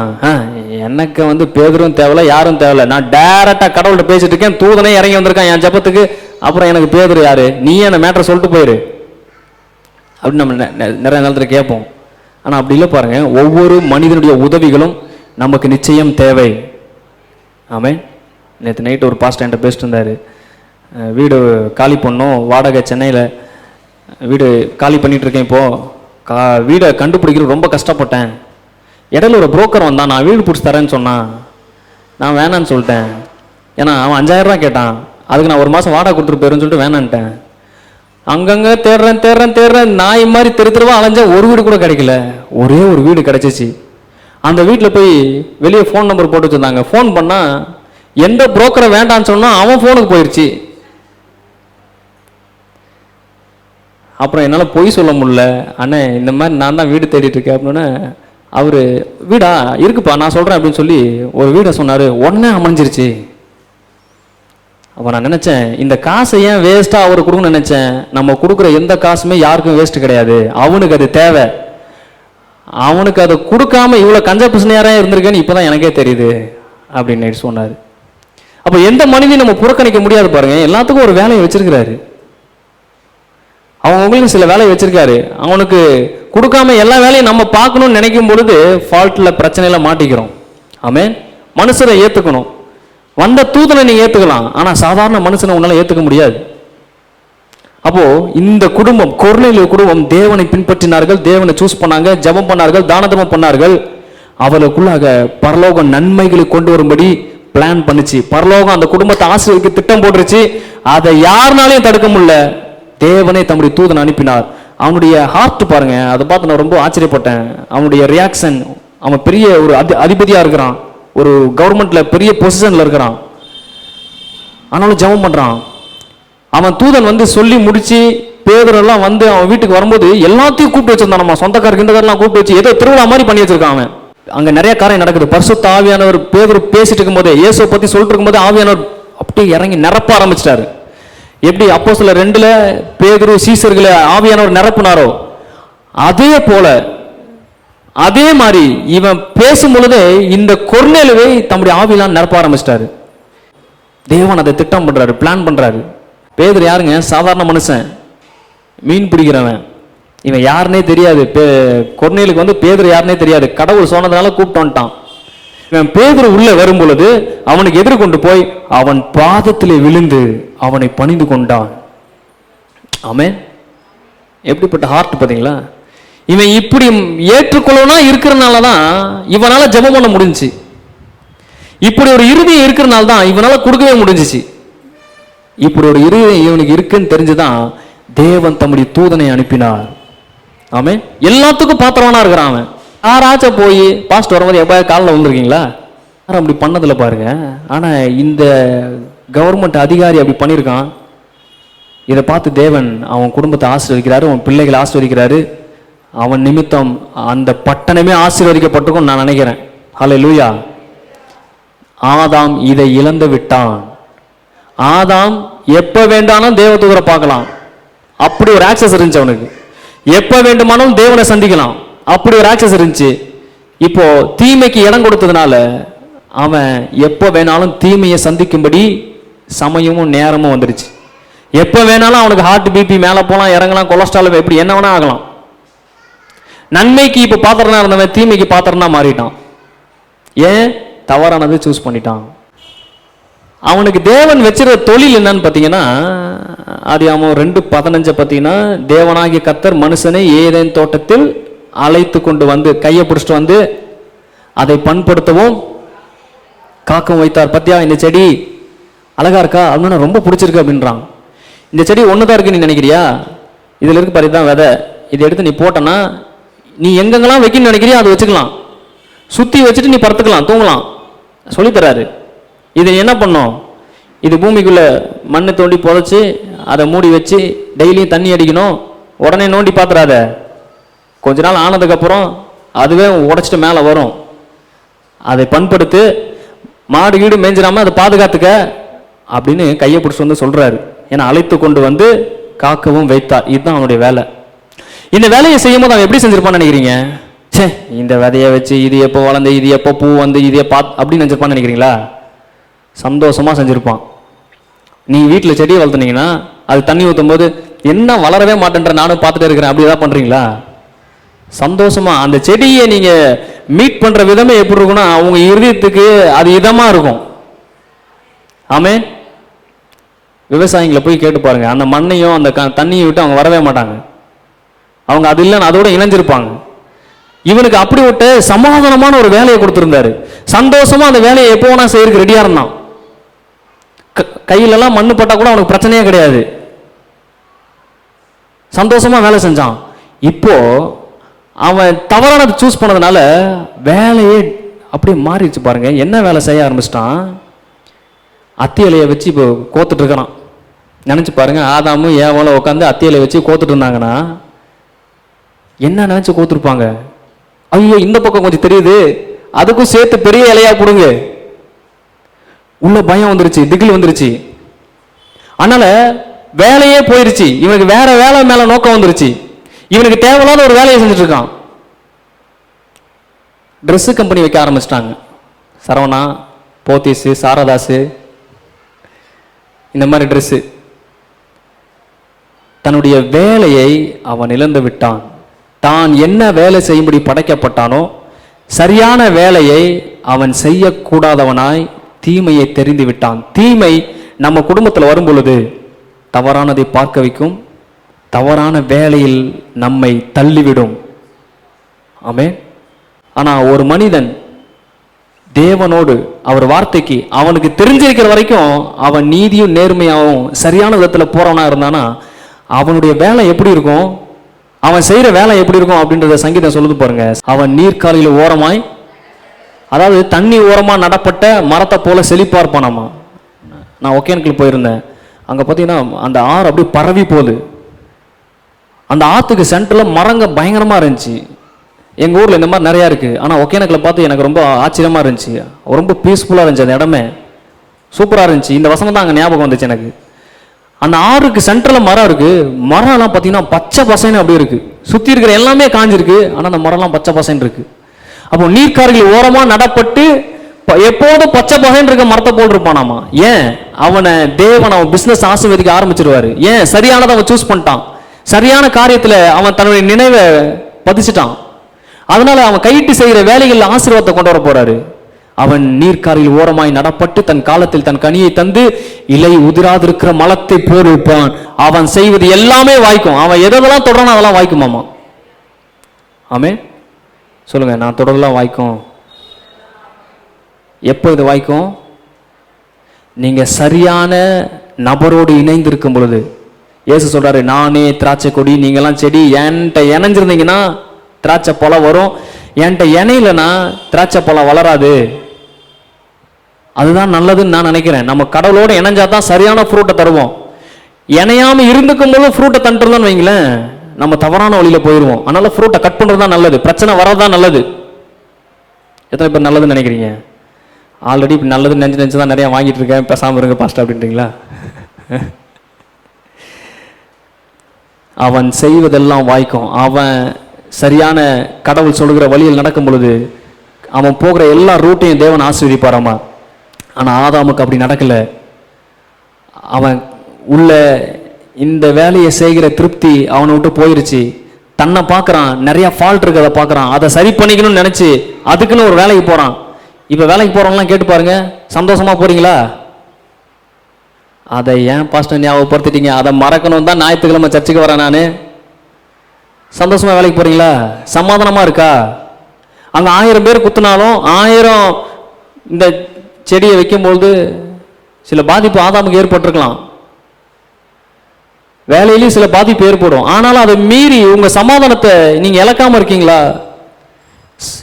எனக்கு வந்து பேதுரும் தேவையில்ல, யாரும் தேவையில்ல, நான் டைரக்டா கடவுள்கிட்ட பேசிட்டு இருக்கேன், தூதனே இறங்கி வந்திருக்கான் என் ஜபத்துக்கு, அப்புறம் எனக்கு பேதுரு யாரு, நீ என்ன மேட்டரை சொல்லிட்டு போயிரு அப்படின்னு நம்ம நிறைய நேரத்தில் கேட்போம். ஆனால் அப்படி இல்லை பாருங்க, ஒவ்வொரு மனிதனுடைய உதவிகளும் நமக்கு நிச்சயம் தேவை. ஆமே. நேற்று நைட்டு ஒரு பாஸ்டர் என்கிட்ட பேசிட்டு இருந்தார், வீடு காலி பண்ணோம், வாடகை சென்னையில் வீடு காலி பண்ணிட்டு இருக்கேன், இப்போது வீடை கண்டுபிடிக்கிறது ரொம்ப கஷ்டப்பட்டேன். இடையில ஒரு புரோக்கர் வந்தான், நான் வீடு பிடிச்சி தரேன்னு சொன்னான், நான் வேணான்னு சொல்லிட்டேன். ஏன்னா அவன் 5000 ரூபா கேட்டான், அதுக்கு நான் 1 மாதம் வாடகை கொடுத்துட்டு போயிருன்னு சொல்லிட்டு வேணான்ட்டேன். அங்கங்கே தேடுறேன், நாய் மாதிரி தெருவா அலைஞ்சேன், ஒரு வீடு கூட கிடைக்கல. ஒரே ஒரு வீடு கிடைச்சிச்சு. அந்த வீட்டில் போய் வெளியே ஃபோன் நம்பர் போட்டு வச்சுருந்தாங்க, ஃபோன் பண்ணால் எந்த புரோக்கரை வேண்டான்னு சொன்னால் அவன் ஃபோனுக்கு போயிடுச்சு. அப்புறம் என்னால் பொய் சொல்ல முடியல, அண்ணே இந்த மாதிரி நான் தான் வீடு தேடிட்டு இருக்கேன் அப்படின்னா, அவர் வீடா இருக்குப்பா நான் சொல்கிறேன் அப்படின்னு சொல்லி ஒரு வீடை சொன்னார், உடனே அமைஞ்சிருச்சு. அப்போ நான் நினச்சேன், இந்த காசை ஏன் வேஸ்ட்டாக அவர் கொடுக்கணும்னு நினச்சேன். நம்ம கொடுக்குற எந்த காசுமே யாருக்கும் வேஸ்ட்டு கிடையாது, அவனுக்கு அது தேவை. அவனுக்கு அதை கொடுக்காம இவ்வளோ கஞ்ச பிசுனையாராக இருந்திருக்கேன்னு இப்போ தான் எனக்கே தெரியுது அப்படின்னு சொன்னார். அப்போ எந்த மனிதனையும் நம்ம புறக்கணிக்க முடியாது பாருங்க, எல்லாத்துக்கும் ஒரு வேலையை வச்சிருக்கிறாரு. அவங்களுக்கு சில வேலையை வச்சிருக்காரு, அவனுக்கு கொடுக்காம எல்லா வேலையும் நம்ம பார்க்கணும்னு நினைக்கும் பொழுது ஃபால்ட்டில் பிரச்சனையில மாட்டிக்கிறோம். ஆமென். மனுஷரை ஏற்றுக்கணும், வந்த தூதனை நீங்க ஏற்றுக்கலாம், ஆனால் சாதாரண மனுஷனை உன்னால ஏற்றுக்க முடியாது. அப்போ இந்த குடும்பம், கொர்நேலியு குடும்பம் தேவனை பின்பற்றினார்கள், தேவனை சூஸ் பண்ணாங்க, ஜெபம் பண்ணார்கள், தான தர்மம் பண்ணார்கள். அவர்களுக்குள்ளாக பரலோகம் நன்மைகளை கொண்டு வரும்படி பிளான் பண்ணுச்சு. பரலோகம் அந்த குடும்பத்தை ஆசீர்வதிக்க திட்டம் போட்டுருச்சு. அதை யாருனாலையும் தடுக்க முடியல. தேவனை தம்முடைய தூதனை அனுப்பினார். அவனுடைய ஹார்ட் பாருங்க, அதை பார்த்து நான் ரொம்ப ஆச்சரியப்பட்டேன். அவனுடைய ரியாக்ஷன், அவன் பெரிய ஒரு அதிபதியா இருக்கிறான், ஒரு கவர்மெண்ட்ல பெரிய பொசிஷன்ல இருக்கிறான், ஆனாலும் ஜெபம் பண்றான். அவன் தூதன் வந்து சொல்லி முடிச்சு பேதுரெல்லாம் வந்து அவன் வீட்டுக்கு வரும்போது எல்லாத்தையும் கூப்பிட்டு வச்சிருந்தான். நம்ம சொந்தக்காரர்கிட்டலாம் கூப்பிட்டு வச்சு ஏதோ திருவிழா மாதிரி பண்ணி வச்சிருக்கான் அவன். அங்க நிறைய காரியம் நடக்குது. பரிசுத்த ஆவியானவர் பேதுரு பேசிட்டு இருக்கும்போது, இயேசுவை பத்தி சொல்லிட்டு இருக்கும்போது ஆவியானவர் அப்படியே இறங்கி நிரப்ப ஆரம்பிச்சிட்டாரு. எப்படி அப்போஸ்தலர் 2 பேதுரு சீசர்களை ஆவியானவர் நிரப்புனாரோ அதே போல அதே மாதிரி இவன் பேசும் பொழுதே இந்த கொர்நேலியுவை தம்முடைய ஆவியால் நிரப்ப ஆரம்பிச்சிட்டாரு. தேவன் அதை திட்டம் பண்றாரு, பிளான் பண்றாரு. பேதுரு யாருங்க? சாதாரண மனுஷன், மீன் பிடிக்கிறவன். இவன் யாருன்னே தெரியாது. கொர்நேலுக்கு வந்து பேதுரு யாருன்னே தெரியாது. கடவுள் சொன்னதுனால கூப்பிட்டு வந்துட்டான். இவன் பேதுரு உள்ள வரும் பொழுது அவனுக்கு எதிர்கொண்டு போய் அவன் பாதத்திலே விழுந்து அவனை பணிந்து கொண்டான். ஆமென். எப்படிப்பட்ட ஹார்ட் பாத்தீங்களா? இவன் இப்படி ஏற்றுக்கொள்ளனா இருக்கிறனால தான் இவனால ஜெபம் பண்ண முடிஞ்சுச்சு. இப்படி ஒரு இருதயம் இருக்கிறனால தான் இவனால கொடுக்கவே முடிஞ்சிச்சு. இப்படி ஒரு இருதயம் இவனுக்கு இருக்குன்னு தெரிஞ்சுதான் தேவன் தம்முடைய தூதனை அனுப்பினார். ஆமென். எல்லாத்துக்கும் பாத்திரவானா இருக்கிறான் அவன். யாராச்சும் போய் பாஸ்ட் வரும்போது எப்போ காலில் வந்திருக்கீங்களா? யாரும் அப்படி பண்ணதில்லை பாருங்க. ஆனா இந்த கவர்மெண்ட் அதிகாரி அப்படி பண்ணியிருக்கான். இதை பார்த்து தேவன் அவன் குடும்பத்தை ஆசீர்வதிக்கிறாரு, அவன் பிள்ளைகளை ஆசீர்வதிக்கிறாரு. அவன் நிமித்தம் அந்த பட்டணமே ஆசீர்வதிக்கப்பட்டிருக்கும் நான் நினைக்கிறேன். ஹல்லேலூயா. ஆதாம் இதை இழந்து விட்டான். ஆதாம் எப்ப வேண்டாலும் தேவதூதரை பார்க்கலாம், அப்படி ஒரு ஆக்சஸ் இருந்துச்சு அவனுக்கு. எப்ப வேண்டுமானாலும் தேவனை சந்திக்கலாம், அப்படி ஒரு ஆக்சஸ் இருந்துச்சு. இப்போ தீமைக்கு இடம் கொடுத்ததுனால அவன் எப்ப வேணாலும் தீமையை சந்திக்கும்படி சமயமும் நேரமும் வந்துருச்சு. எப்ப வேணாலும் அவனுக்கு ஹார்ட் பிபி மேல போலாம், இறங்கலாம், கொலஸ்ட்ரால் எப்படி என்ன வேணா ஆகலாம். நன்மைக்கு இப்ப பாத்திரனா இருந்தவன் தீமைக்கு பாத்திரனா மாறிட்டான். ஏன்? தவறானது சூஸ் பண்ணிட்டான். அவனுக்கு தேவன் வச்சிருக்க தொழில் என்னன்னு பார்த்தீங்கன்னா, ஆதியாகமம் 2:15 பார்த்தீங்கன்னா, தேவனாகிய கர்த்தர் மனுஷனை ஏதேன் தோட்டத்தில் அழைத்து கொண்டு வந்து கையை பிடிச்சிட்டு வந்து அதை பண்படுத்தவும் காக்கவும் வைத்தார். பத்தியா இந்த செடி அழகா இருக்கா அப்படின்னு ரொம்ப பிடிச்சிருக்கு அப்படின்றான். இந்த செடி ஒண்ணுதான் இருக்கு நீ நினைக்கிறியா? இதுல இருக்கு பாரு, தான் விதை. இதை எடுத்து நீ போட்டனா நீ எங்கெங்கெல்லாம் வைக்கணும்னு நினைக்கிறியா அதை வச்சுக்கலாம். சுத்தி வச்சுட்டு நீ படுத்துக்கலாம், தூங்கலாம். சொல்லித்தராரு. இதை என்ன பண்ணும்? இது பூமிக்குள்ள மண்ணை தோண்டி புதைச்சி அதை மூடி வச்சு டெய்லியும் தண்ணி அடிக்கணும். உடனே நோண்டி பார்த்துறாத. கொஞ்ச நாள் ஆனதுக்கப்புறம் அதுவே உடைச்சிட்டு மேலே வரும். அதை பண்படுத்து, மாடு கீடு மேய்ஞ்சிடாம அதை பாதுகாத்துக்க அப்படின்னு கையை பிடிச்சி வந்து சொல்றாரு. ஏன்னா அழைத்து கொண்டு வந்து காக்கவும் வைத்தார். இதுதான் அவனுடைய வேலை. இந்த வேலையை செய்யும் போது அவன் எப்படி செஞ்சிருப்பான்னு நினைக்கிறீங்க? சே, இந்த விதையை வச்சு இது எப்போ வளர்ந்து இது எப்போ பூ வந்து இது அப்படின்னு நினைச்சிருப்பான்னு நினைக்கிறீங்களா? சந்தோஷமா செஞ்சிருப்பான். நீ வீட்டில் செடியை வளர்த்துனீங்கன்னா அது தண்ணி ஊற்றும் போது என்ன வளரவே மாட்டேன்ற நானும் பார்த்துட்டே இருக்கிறேன், அப்படி ஏதாவது பண்றீங்களா? சந்தோஷமா அந்த செடியை நீங்க மீட் பண்ற விதமே எப்படி இருக்குன்னா அவங்க இருதயத்துக்கு அது இதமா இருக்கும். ஆமே. விவசாயிகளை போய் கேட்டு பாருங்க, அந்த மண்ணையும் அந்த தண்ணியை விட்டு அவங்க வரவே மாட்டாங்க. அவங்க அது இல்லைன்னு அதோட இணைஞ்சிருப்பாங்க. இவனுக்கு அப்படி விட்டு சமாதானமான ஒரு வேலையை கொடுத்திருந்தாரு. சந்தோஷமா அந்த வேலையை எப்போ வேணா செய்யறதுக்கு ரெடியா இருந்தான். கையிலெல்லாம் மண்ணு பட்டா கூட அவனுக்கு பிரச்சனையே கிடையாது. சந்தோஷமா வேலை செஞ்சான். இப்போ அவன் தவறானது சூஸ் பண்ணதுனால வேலையே அப்படியே மாறிடுச்சு பாருங்க. என்ன வேலை செய்ய ஆரம்பிச்சிட்டான்? அத்தி இலையை வச்சு இப்போ கோத்துட்டு இருக்கிறான். நினைச்சு பாருங்க, ஆதாமும் ஏவாளும் உட்காந்து அத்தி இலையை வச்சு கோத்துட்டு இருந்தாங்கன்னா என்ன நினைச்சு கோத்துருப்பாங்க? ஐயோ இந்த பக்கம் கொஞ்சம் தெரியுது, அதுக்கும் சேர்த்து பெரிய இலையா கொடுங்க. உள்ள பயம் வந்துருச்சு, திகில் வந்துருச்சு. அதனால வேலையே போயிருச்சு. இவனுக்கு வேற வேலை மேல நோக்கம் வந்துருச்சு. இவனுக்கு தேவையில்லாத ஒரு வேலையை செஞ்சுட்டு இருக்கான். ட்ரெஸ் கம்பெனி வைக்க ஆரம்பிச்சிட்டாங்க. சரவணா, போத்தீஸ், சாரதாஸ், இந்த மாதிரி ட்ரெஸ். தன்னுடைய வேலையை அவன் இழந்து விட்டான். தான் என்ன வேலை செய்யும்படி படைக்கப்பட்டானோ சரியான வேலையை அவன் செய்யக்கூடாதவனாய் தீமையை தெரிந்து விட்டான். தீமை நம்ம குடும்பத்தில் வரும் பொழுது தவறானதை பார்க்க வைக்கும், தவறான வேலையில் நம்மை தள்ளிவிடும். ஆமே. ஆனா ஒரு மனிதன் தேவனோடு அவர் வார்த்தைக்கு அவனுக்கு தெரிஞ்சிருக்கிற வரைக்கும் அவன் நீதியும் நேர்மையாகவும் சரியான விதத்தில் போறவனா இருந்தானா அவனுடைய வேலை எப்படி இருக்கும், அவன் செய்யற வேலை எப்படி இருக்கும் அப்படின்றத சங்கீதம் சொல்லுது பாருங்க. அவன் நீர்க்காலில ஓரமாய், அதாவது தண்ணி ஓரமா நடப்பட்ட மரத்தை போல செழிப்பா இருப்பானாமா. நான் ஒகேனக்கல் போயிருந்தேன். அங்க பார்த்தீங்கன்னா அந்த ஆறு அப்படியே பரவி போகுது. அந்த ஆற்றுக்கு சென்டரில் மரங்க பயங்கரமாக இருந்துச்சு. எங்கள் ஊரில் இந்த மாதிரி நிறையா இருக்குது. ஆனால் ஒகேனக்கலை பார்த்து எனக்கு ரொம்ப ஆச்சரியமாக இருந்துச்சு. ரொம்ப பீஸ்ஃபுல்லாக இருந்துச்சு. அந்த இடமே சூப்பராக இருந்துச்சு. இந்த வசனம் தான் அங்கே ஞாபகம் வந்துச்சு எனக்கு. அந்த ஆறுக்கு சென்டரில் மரம் இருக்குது. மரம்லாம் பார்த்தீங்கன்னா பச்சை பசைன்னு அப்படி இருக்குது. சுற்றி இருக்கிற எல்லாமே காஞ்சிருக்கு, ஆனால் அந்த மரம்லாம் பச்சை பசைன்னு இருக்குது. அப்போ நீர்க்கார்கள் ஓரமாக நடப்பட்டு எப்போதும் பச்சை பசைன்னு இருக்க மரத்தை போட்டிருப்பானாமா. ஏன்? அவனை தேவன் அவன் பிஸ்னஸ் ஆசீர்வதிக்க ஆரம்பிச்சிருவாரு. ஏன்? சரியானதை அவன் சூஸ் பண்ணிட்டான். சரியான காரியத்தில் அவன் தன்னுடைய நினைவை பதிச்சிட்டான். அதனால அவன் கையிட்டு செய்கிற வேலைகளில் ஆசீர்வாதத்தை கொண்டு வர போறாரு. அவன் நீர்க்காரில் ஓரமாய் நடப்பட்டு தன் காலத்தில் தன் கனியை தந்து இலை உதிராதிருக்கிற மலத்தை போல் இருப்பான். அவன் செய்வது எல்லாமே வாய்க்கும். அவன் எதெல்லாம் தொடரானோ அதெல்லாம் வாய்க்குமாமா. ஆமே சொல்லுங்க, நான் தொடரெல்லாம் வாய்க்கும். எப்போ இது வாய்க்கும்? நீங்க சரியான நபரோடு இணைந்திருக்கும் பொழுது. இயேசு சொல்றாரு, நானே திராட்சை கொடி, நீங்கெல்லாம் செடி. என்கிட்ட இணைஞ்சிருந்தீங்கன்னா திராட்சை பழம் வரும். என்கிட்ட இணையிலனா திராட்சை பழம் வளராது. அதுதான் நல்லதுன்னு நான் நினைக்கிறேன். நம்ம கடவுளோட இணைஞ்சா தான் சரியான ஃப்ரூட்டை தருவோம். இணையாம இருந்துக்கும் போது ஃப்ரூட்டை தந்துருந்தோம்னு வைங்களேன், நம்ம தவறான வழியில போயிடுவோம். அதனால ஃப்ரூட்டை கட் பண்றது தான் நல்லது. பிரச்சனை வரதான் நல்லது. எத்தனை பேர் நல்லதுன்னு நினைக்கிறீங்க? ஆல்ரெடி இப்படி நல்லது நினைச்சு தான் நிறைய வாங்கிட்டு இருக்கேன், பேசாம இருங்க பாஸ்டர் அப்படின்றீங்களா? அவன் செய்வதெல்லாம் வாய்க்கும். அவன் சரியான கடவுள் சொல்லுகிற வழியில் நடக்கும் பொழுது அவன் போகிற எல்லா ரூட்டையும் தேவன் ஆசீர்வதிப்பாராமா. ஆனால் ஆதாமுக்கு அப்படி நடக்கல. அவன் உள்ள இந்த வேலையை செய்கிற திருப்தி அவனை விட்டு போயிருச்சு. தன்னை பார்க்குறான், நிறைய ஃபால்ட் இருக்கு, அதை பார்க்குறான், அதை சரி பண்ணிக்கணும்னு நினச்சி அதுக்குன்னு ஒரு வேலைக்கு போகிறான். இப்போ வேலைக்கு போகிறவங்களாம் கேட்டு பாருங்க, சந்தோஷமாக போகிறீங்களா? அதை ஏன் பாஸ்டர் ஞாபகப்படுத்திட்டீங்க? அதை மறக்கணும் தான் ஞாயிற்றுக்கிழமை சர்ச்சுக்கு வரேன் நான். சந்தோஷமாக வேலைக்கு போகிறீங்களா? சமாதானமாக இருக்கா? அங்கே 1000 பேர் குத்துனாலும் 1000 இந்த செடியை வைக்கும்பொழுது சில பாதிப்பு ஆதாமுக்கு ஏற்பட்டிருக்கலாம். வேலையிலையும் சில பாதிப்பு ஏற்படும். ஆனாலும் அதை மீறி உங்கள் சமாதானத்தை நீங்கள் இழக்காமல் இருக்கீங்களா?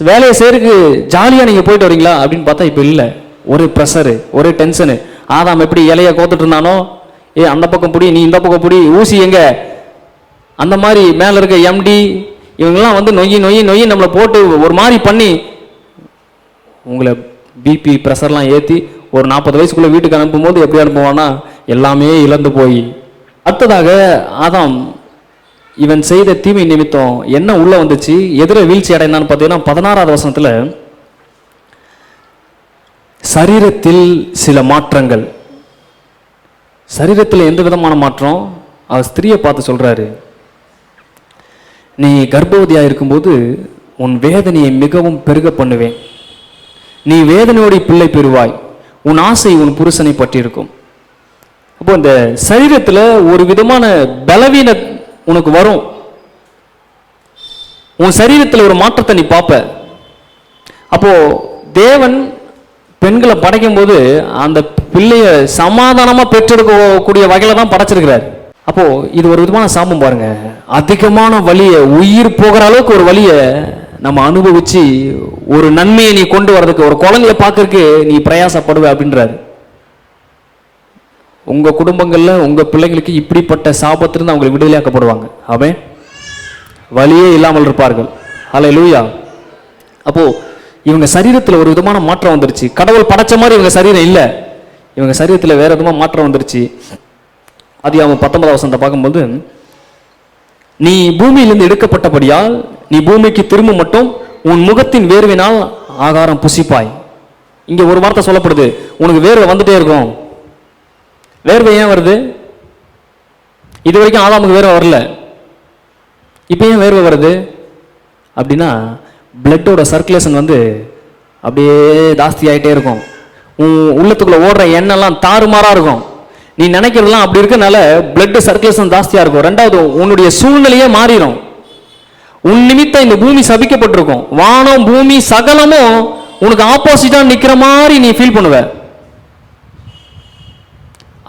வேலையை செய்யறதுக்கு ஜாலியாக நீங்கள் போயிட்டு வரீங்களா அப்படின்னு பார்த்தா இப்போ இல்லை. ஒரே ப்ரெஷரு, ஒரே டென்ஷனு. ஆதாம் எப்படி இலையை கோத்துட்டு இருந்தானோ, அந்த பக்கம் பிடி, நீ இந்த பக்கம் பிடி, ஊசி எங்க, அந்த மாதிரி மேலே இருக்க எம்டி இவங்கெல்லாம் வந்து நொய்யி நொய்யி நொய்யி நம்மளை போட்டு ஒரு மாதிரி பண்ணி உங்களை பிபி ப்ரெஷர்லாம் ஏற்றி ஒரு 40 வயசுக்குள்ளே வீட்டுக்கு அனுப்பும்போது எப்படி அனுப்புவான்னா எல்லாமே இழந்து போய். அடுத்ததாக ஆதாம் இவன் செய்த தீமை நிமித்தம் என்ன உள்ள வந்துச்சு, எதிர வீழ்ச்சி அடைந்தான்னு பார்த்தீங்கன்னா 16வது வசனத்தில் சரீரத்தில் சில மாற்றங்கள். சரீரத்தில் எந்த விதமான மாற்றம்? அவர் ஸ்திரியை பார்த்து சொல்றாரு, நீ கர்ப்பவதியாக இருக்கும்போது உன் வேதனையை மிகவும் பெருக பண்ணுவேன். நீ வேதனையோடு பிள்ளை பெறுவாய். உன் ஆசை உன் புருஷனை பற்றி இருக்கும். அப்போ இந்த சரீரத்தில் ஒரு விதமான பலவீன உனக்கு வரும். உன் சரீரத்தில் ஒரு மாற்றத்தை நீ பார்ப்ப. அப்போ தேவன் பெண்களை படைக்கும் போது அந்த பிள்ளைய சமாதானமா பெற்றெடுக்கக்கூடிய வகையில தான் படைச்சிருக்கிறார். அப்போ இது ஒரு விதமான சாபம் பாருங்க. அதிகமான வலியை, உயிர் போகிற அளவுக்கு ஒரு வலியை நம்ம அனுபவிச்சு ஒரு நன்மையை நீ கொண்டு வர்றதுக்கு, ஒரு குழந்தைய பார்க்கறதுக்கு நீ பிரயாசப்படுவ அப்படின்றாரு. உங்க குடும்பங்கள்ல உங்க பிள்ளைங்களுக்கு இப்படிப்பட்ட சாபத்திலிருந்து அவங்க விடுதலையாக்கப்படுவாங்க. அவன் வலியே இல்லாமல் இருப்பார்கள். ஹல்லேலூயா. அப்போ இவங்க சரீரத்தில் ஒரு விதமான மாற்றம் வந்துருச்சு. கடவுள் படைச்ச மாதிரி இவங்க சரீரம் இல்லை, இவங்க சரீரத்தில் வேற விதமாக மாற்றம் வந்துருச்சு. ஆதியாகமம் 19வது வசனத்தை பார்க்கும்போது, நீ பூமியிலிருந்து எடுக்கப்பட்டபடியால் நீ பூமிக்கு திரும்ப மட்டும் உன் முகத்தின் வேர்வினால் ஆகாரம் புசிப்பாய். இங்க ஒரு வார்த்தை சொல்லப்படுது, உனக்கு வேர்வை வந்துட்டே இருக்கும். வேர்வை ஏன் வருது? இது வரைக்கும் ஆதாமுக்கு வேர்வை வரல, இப்போ ஏன் வேர்வை வருது அப்படின்னா, பிளட்டோட சர்க்குலேஷன் வந்து அப்படியே ஜாஸ்தி ஆகிட்டே இருக்கும். உன் உள்ளத்துக்குள்ள ஓடுற எண்ணெல்லாம் தாறுமாறாக இருக்கும். நீ நினைக்கிறதெல்லாம் அப்படி இருக்கனால பிளட் சர்க்குலேஷன் ஜாஸ்தியாக இருக்கும். ரெண்டாவது, உன்னுடைய சூழ்நிலையே மாறிடும். உன் நிமித்தம் இந்த பூமி சபிக்கப்பட்டிருக்கும். வானம் பூமி சகலமும் உனக்கு ஆப்போசிட்டாக நிற்கிற மாதிரி நீ ஃபீல் பண்ணுவ.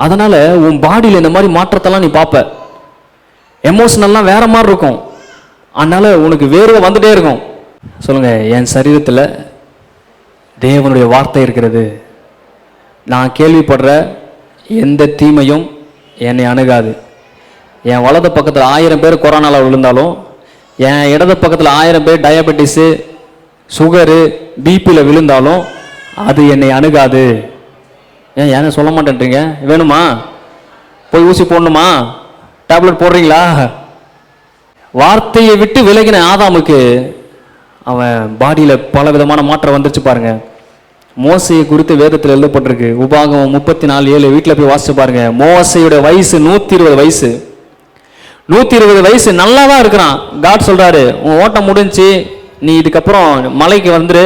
அதனால உன் பாடியில் இந்த மாதிரி மாற்றத்தெல்லாம் நீ பார்ப்ப. எமோஷனல்லாம் வேற மாதிரி இருக்கும். அதனால உனக்கு வேர்வை வந்துட்டே இருக்கும். சொல்லுங்க, என் சரீரத்தில் தேவனுடைய வார்த்தை இருக்கிறது. நான் கேள்விப்படுற எந்த தீமையும் என்னை அணுகாது. என் வலது பக்கத்தில் 1000 பேர் கொரோனாவில் விழுந்தாலும், என் இடது பக்கத்தில் 1000 பேர் டயபெட்டிஸு, சுகரு, பிபியில் விழுந்தாலும் அது என்னை அணுகாது. ஏன் சொல்ல மாட்டேன்றீங்க? வேணுமா? போய் ஊசி போடணுமா? டேப்லெட் போடுறீங்களா? வார்த்தையை விட்டு விலகின ஆதாமுக்கு அவன் பாடியில் பல விதமான மாற்றம் வந்துருச்சு பாருங்க. மோசையை குறித்து வேதத்தில் எழுதப்பட்டிருக்கு. உபாகமம் 34:7 வீட்டில் போய் வாசிச்சு பாருங்க. மோசையோட வயசு 120 வயசு. 120 வயசு நல்லா தான் இருக்கிறான். காட் சொல்றாரு, உன் ஓட்டம் முடிஞ்சு, நீ இதுக்கப்புறம் மலைக்கு வந்துரு,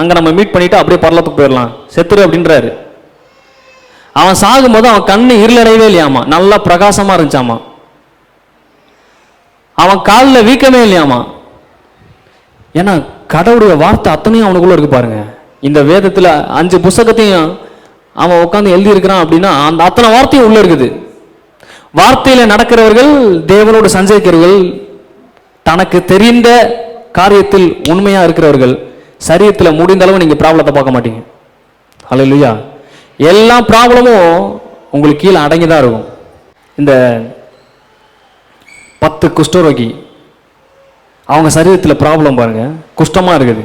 அங்கே நம்ம மீட் பண்ணிட்டு அப்படியே பரலத்துக்கு போயிடலாம், செத்துரு அப்படின்றாரு. அவன் சாகும்போது அவன் கண்ணு இருளடையவே இல்லையாமா, நல்லா பிரகாசமா இருந்துச்சாமா. அவன் காலில் வீக்கமே இல்லையாமா. ஏன்னா கடவுளுடைய வார்த்தை அத்தனையும் அவனுக்குள்ள இருக்கு பாருங்க. இந்த வேதத்தில் 5 புத்தகத்தையும் அவன் உட்காந்து எழுதி இருக்கிறான் அப்படின்னா அந்த அத்தனை வார்த்தையும் உள்ள இருக்குது. வார்த்தையில நடக்கிறவர்கள், தேவனோடு சஞ்சரிக்கிறவர்கள், தனக்கு தெரிந்த காரியத்தில் உண்மையா இருக்கிறவர்கள், சரீரத்தில் முடிந்த அளவு நீங்க ப்ராப்ளத்தை பார்க்க மாட்டீங்க. ஹல்லேலூயா. எல்லா ப்ராப்ளமும் உங்களுக்கு கீழே அடங்கிதான் இருக்கும். இந்த 10 குஷ்டரோகி, அவங்க சரீரத்தில் ப்ராப்ளம் பாருங்க, குஷ்டமா இருக்குது.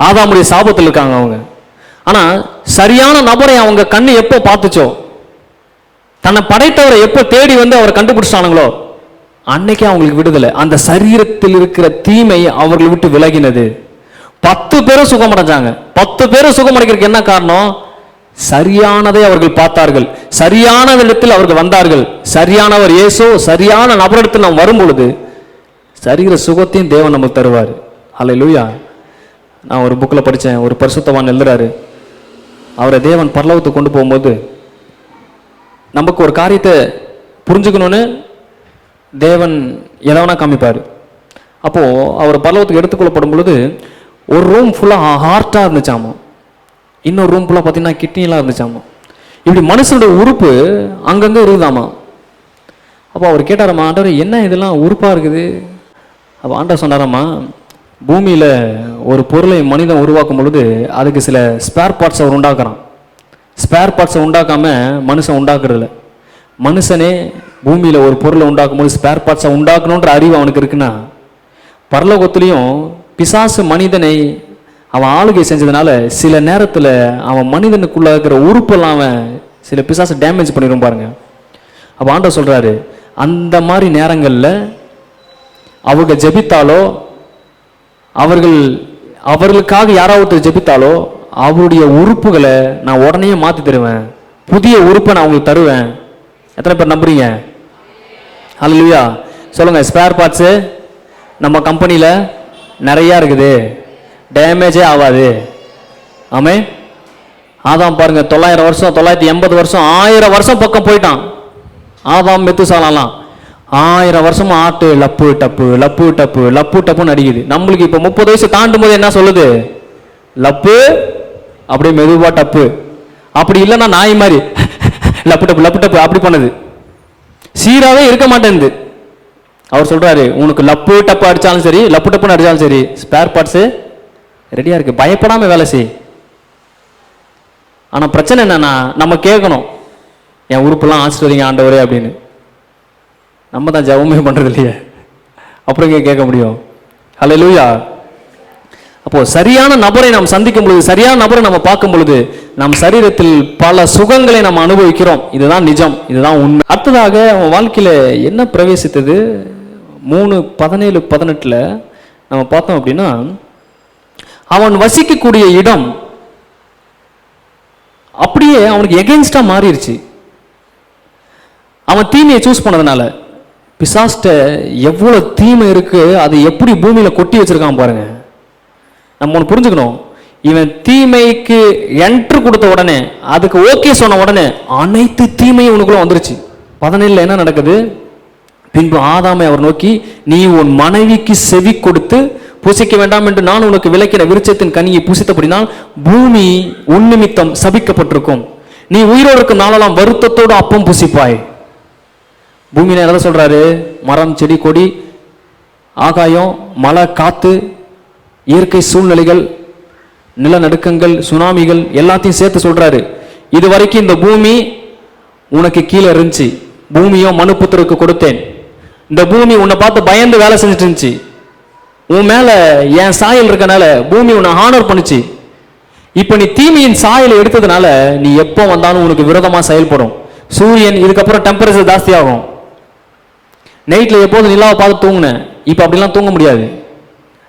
ஆதாமுடைய சாபத்தில் இருக்காங்க அவங்க. ஆனா சரியான நபரை அவங்க கண்ணு எப்போ பார்த்துச்சோ, தன்னை படைத்தவரை எப்போ தேடி வந்து அவரை கண்டுபிடிச்சானுங்களோ, அன்னைக்கே அவங்களுக்கு விடுதலை. அந்த சரீரத்தில் இருக்கிற தீமை அவர்கள் விட்டு விலகினது. 10 பேரும் சுகமடைஞ்சாங்க. 10 பேரும் சுகமடைக்கிறதுக்கு என்ன காரணம்? சரியானதை அவர்கள் பார்த்தார்கள், சரியான இடத்தில் அவர்கள் வந்தார்கள். சரியானவர் இயேசு, சரியான நபரிடத்தில் நாம் வரும் பொழுது சரீர சுகத்தையும் தேவன் நமக்கு தருவார். ஹல்லேலூயா. நான் ஒரு புக்கில் படித்தேன், ஒரு பரிசுத்தவான் எழுதுறாரு, அவரை தேவன் பரலோகத்துக்கு கொண்டு போகும்போது நமக்கு ஒரு காரியத்தை புரிஞ்சுக்கணும்னு தேவன் எதவனா காமிப்பார். அப்போது அவர் பரலோகத்துக்கு எடுத்துக்கொள்ளப்படும் பொழுது ஒரு ரூம் ஃபுல்லாக ஹார்ட்டாக இருந்துச்சாமா, இன்னொரு ரூம் ஃபுல்லாக பார்த்தீங்கன்னா கிட்னிலாம் இருந்துச்சாமா. இப்படி மனுஷனுடைய உறுப்பு அங்கங்கே இருக்குதாமா. அப்போ அவர் கேட்டாரம்மா, ஆண்டவர் என்ன இதெல்லாம் உறுப்பாக இருக்குது? அப்போ ஆண்டவர் சொன்னாரம்மா, பூமியில் ஒரு பொருளை மனிதன் உருவாக்கும் பொழுது அதுக்கு சில ஸ்பேர் பார்ட்ஸ் அவர் உண்டாக்குறான். ஸ்பேர் பார்ட்ஸை உண்டாக்காமல் மனுஷன் உண்டாக்குறதில்ல. மனுஷனே பூமியில் ஒரு பொருளை உண்டாக்கும் போது ஸ்பேர் பார்ட்ஸை உண்டாக்கணுன்ற அறிவு அவனுக்கு இருக்குன்னா, பரலோகத்துலேயும் பிசாசு மனிதனை அவன் ஆளுகை செஞ்சதுனால சில நேரத்தில் அவன் மனிதனுக்குள்ள இருக்கிற உறுப்பெல்லாம் அவன் சில பிசாசு டேமேஜ் பண்ணிடும் பாருங்க. அப்போ ஆண்டவர் சொல்கிறாரு, அந்த மாதிரி நேரங்களில் அவங்க ஜெபித்தாலோ, அவர்களுக்காக யாராவது ஜெபித்தாலோ அவருடைய உறுப்புகளை நான் உடனே மாற்றி தருவேன், புதிய உறுப்பை நான் உங்களுக்கு தருவேன். எத்தனை பேர் நம்புறீங்க? ஹல்லேலூயா சொல்லுங்க. ஸ்பேர் பார்ட்ஸு நம்ம கம்பெனியில் நிறையா இருக்குது, டேமேஜே ஆகாது. ஆமே. ஆதாம் பாருங்க, 900 வருஷம், 980 வருஷம், 1000 வருஷம் பக்கம் போயிட்டான். ஆதாம் மெத்துசாலாம் 1000 வருஷமா ஆட்டு லப்பு டப்பு லப்பு டப்பு லப்பு டப்புன்னு அடிக்குது. நம்மளுக்கு இப்போ 30 வயசு தாண்டும் போது என்ன சொல்லுது? லப்பு, அப்படியே மெதுவா டப்பு. அப்படி இல்லைன்னா நாய் மாதிரி லப்பு டப்பு லப்பு டப்பு அப்படி பண்ணுது, சீராவே இருக்க மாட்டேங்குது. அவர் சொல்றாரு, உனக்கு லப்பு டப்பு அடிச்சாலும் சரி, லப்பு டப்புன்னு அடிச்சாலும் சரி, ஸ்பேர் பார்ட்ஸு ரெடியா இருக்கு, பயப்படாம வேலை செய். ஆனா பிரச்சனை என்னன்னா, நம்ம கேட்கணும், என் உறுப்பெல்லாம் ஆசிர்வதிங்க ஆண்டவரே அப்படின்னு. நம்ம தான் ஜெபமே பண்றது இல்லையே, அப்புறம் கேட்க முடியும்? ஹல்லேலூயா. அப்போ சரியான நபரை நாம் சந்திக்கும் பொழுது, சரியான நபரை நம்ம பார்க்கும் பொழுது நம் சரீரத்தில் பல சுகங்களை நாம் அனுபவிக்கிறோம். இதுதான் நிஜம், இதுதான் உண்மை. அடுத்ததாக அவன் வாழ்க்கையில என்ன பிரவேசித்தது? 3:17-18 நம்ம பார்த்தோம் அப்படின்னா, அவன் வசிக்கக்கூடிய இடம் அப்படியே அவனுக்கு எகென்ஸ்டா மாறிடுச்சு. அவன் தீமையை சூஸ் பண்ணதுனால. பிசாஸ்ட எவ்வளவு தீமை இருக்கு, அது எப்படி பூமியில கொட்டி வச்சிருக்கான் பாருங்க. நம்ம ஒன்று புரிஞ்சுக்கணும், இவன் தீமைக்கு என்ட்ரு கொடுத்த உடனே, அதுக்கு ஓகே சொன்ன உடனே அனைத்து தீமையும் உனக்குள்ள வந்துருச்சு. 17 என்ன நடக்குது? பின்பு ஆதாமை அவர் நோக்கி, நீ உன் மனைவிக்கு செவி கொடுத்து புசிக்க வேண்டாம் என்று நான் உனக்கு விலக்கின விருட்சத்தின் கனியை புசித்தபடினால் பூமி உன் நிமித்தம் சபிக்கப்பட்டிருக்கும், நீ உயிரோடு இருக்கும் நாளெல்லாம் வருத்தத்தோடு அப்பம் புசிப்பாய். பூமியில என்ன சொல்றாரு? மரம், செடி, கொடி, ஆகாயம், மழை, காத்து, இயற்கை சூழ்நிலைகள், நிலநடுக்கங்கள், சுனாமிகள் எல்லாத்தையும் சேர்த்து சொல்றாரு. இது வரைக்கும் இந்த பூமி உனக்கு கீழே இருந்துச்சு, பூமியோ மனுபுத்திரருக்கு கொடுத்தேன். இந்த பூமி உன்னை பார்த்து பயந்து வேலை செஞ்சுட்டு இருந்துச்சு. உன் மேல என் சாயல் இருக்கனால பூமி உன்னை ஹானர் பண்ணுச்சு. இப்ப நீ தீமையின் சாயலை எடுத்ததுனால நீ எப்போ வந்தாலும் உனக்கு விரோதமா செயல்படும். சூரியன் இதுக்கப்புறம் டெம்பரேச்சர் ஜாஸ்தி ஆகும். நைட்ல எப்போதும் நிலாவை பார்த்து தூங்குனேன், இப்ப அப்படிலாம் தூங்க முடியாது.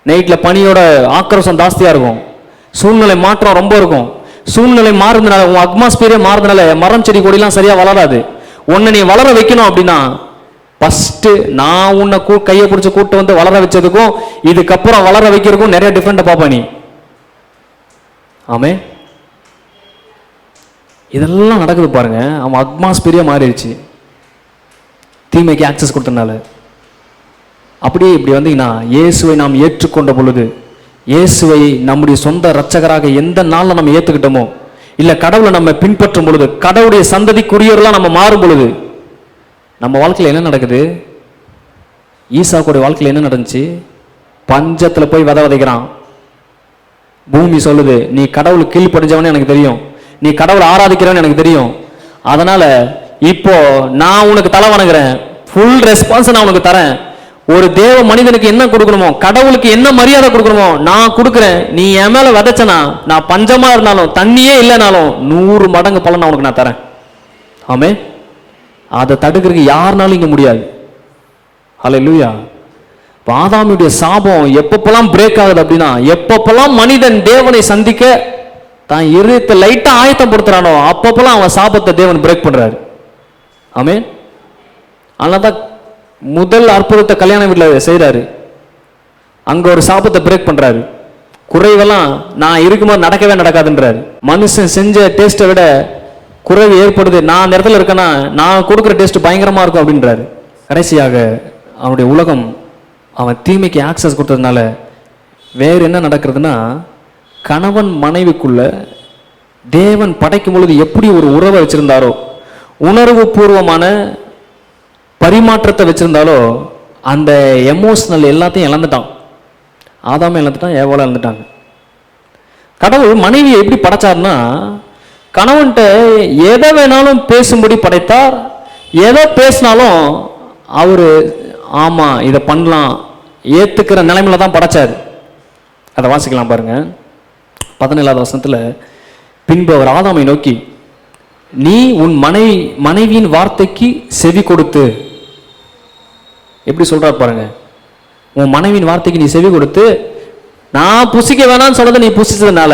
நைட்ல பனியோட ஆக்ரோஷம் ஜாஸ்தியா இருக்கும். சூழ்நிலை மாற்றம் ரொம்ப இருக்கும். சூழ்நிலை மாறுறதுனால உன் அட்மாஸ்பியரே மாறுறதுனால மரம் செடி கொடிலாம் சரியா வளராது. உன்னை நீ வளர வைக்கணும் அப்படின்னா ஃபர்ஸ்ட் நான் உன்னை கையை பிடிச்சி கூட்டு வந்து வளர வச்சதுக்கும் இதுக்கப்புறம் வளர வைக்கிறதுக்கும் நிறைய டிஃபரெண்ட் பாப்பா நீ. ஆமே, இதெல்லாம் நடக்குது பாருங்க. அவன் அட்மாஸ்பியரே மாறிடுச்சு தீமைக்கு ஆக்சஸ் கொடுத்தனால. அப்படியே இப்படி வந்தீங்கன்னா இயேசுவை நாம் ஏற்றுக்கொண்ட பொழுது, இயேசுவை நம்முடைய சொந்த இரட்சகராக எந்த நாளில் நம்ம ஏற்றுக்கிட்டோமோ, இல்லை கடவுளை நம்ம பின்பற்றும் பொழுது, கடவுளுடைய சந்ததிக்குரியவர்களாக நம்ம மாறும் பொழுது நம்ம வாழ்க்கையில் என்ன நடக்குது? ஈசாக்குடைய வாழ்க்கையில் என்ன நடந்துச்சு? பஞ்சத்தில் போய் விதை விதைக்கிறான். பூமி சொல்லுது, நீ கடவுளுக்கு கீழ்ப்படிஞ்சவனே எனக்கு தெரியும், நீ கடவுளை ஆராதிக்கிறவன்னு எனக்கு தெரியும், அதனால இப்போ நான் உனக்கு தலை வணங்குறேன், ஃபுல் ரெஸ்பான்ஸ் நான் உனக்கு தரேன். ஒரு தேவ மனிதனுக்கு என்ன கொடுக்கணுமோ, கடவுளுக்கு என்ன மரியாதை கொடுக்கணுமோ நான் கொடுக்குறேன். நீ என் மேல விதைச்சனா, நான் பஞ்சமா இருந்தாலும் தண்ணியே இல்லைனாலும் 100 மடங்கு பலன் நான் உனக்கு நான் தரேன். ஆமே, அதை தடுக்கிறதுக்கு யாருனாலும் இங்க முடியாது. ஹல்லேலூயா. ஆதாமுடைய சாபம் எப்பப்பெல்லாம் பிரேக் ஆகுது அப்படின்னா, எப்பப்பெல்லாம் மனிதன் தேவனை சந்திக்க தான் இருதயத்தை லைட்டா ஆயத்தம் படுத்துறானோ அப்பப்பெல்லாம் அவன் சாபத்தை தேவன் பிரேக் பண்றாரு. ஆமே, அதனால்தான் முதல் அற்புதத்தை கல்யாண வீட்டில் செய்யறாரு. அங்க ஒரு சாபத்தை பிரேக் பண்றாரு. குறைவெல்லாம் நான் இருக்கும்போது நடக்கவே நடக்காதுன்றாரு. மனுஷன் செஞ்ச டேஸ்ட்டை விட குறைவு ஏற்படுது, நான் அந்த இடத்துல இருக்கேன்னா நான் கொடுக்குற டேஸ்ட் பயங்கரமா இருக்கும் அப்படின்றாரு. கடைசியாக அவனுடைய உலகம் அவன் தீமைக்கு ஆக்சஸ் கொடுத்ததுனால வேறு என்ன நடக்கிறதுனா, கணவன் மனைவிக்குள்ள தேவன் படைக்கும் பொழுது எப்படி ஒரு உறவை வச்சிருந்தாரோ, உணர்வு பூர்வமான பரிமாற்றத்தை வச்சிருந்தாலோ, அந்த எமோஷனல் எல்லாத்தையும் இழந்துட்டான். ஆதாமே இழந்துட்டான், ஏவாளை இழந்துட்டாங்க. கடவுள் மனைவியை எப்படி படைச்சார்னா, கணவன்கிட்ட எதை வேணாலும் பேசும்படி படைத்தார். எதை பேசினாலும் அவரு ஆமா இதை பண்ணலாம் ஏத்துக்கிற நிலைமையில தான் படைச்சார். அதை வாசிக்கலாம் பாருங்க 17வது வசனத்துல. பின்பு அவர் ஆதாமை நோக்கி, நீ உன் மனைவியின் வார்த்தைக்கு செவி கொடுத்து, எப்படி சொல்றாரு பாருங்க, உன் மனைவியின் வார்த்தைக்கு நீ செவி கொடுத்து, நான் புசிக்க வேணாம்னு சொன்னதை நீ புசிச்சதுனால.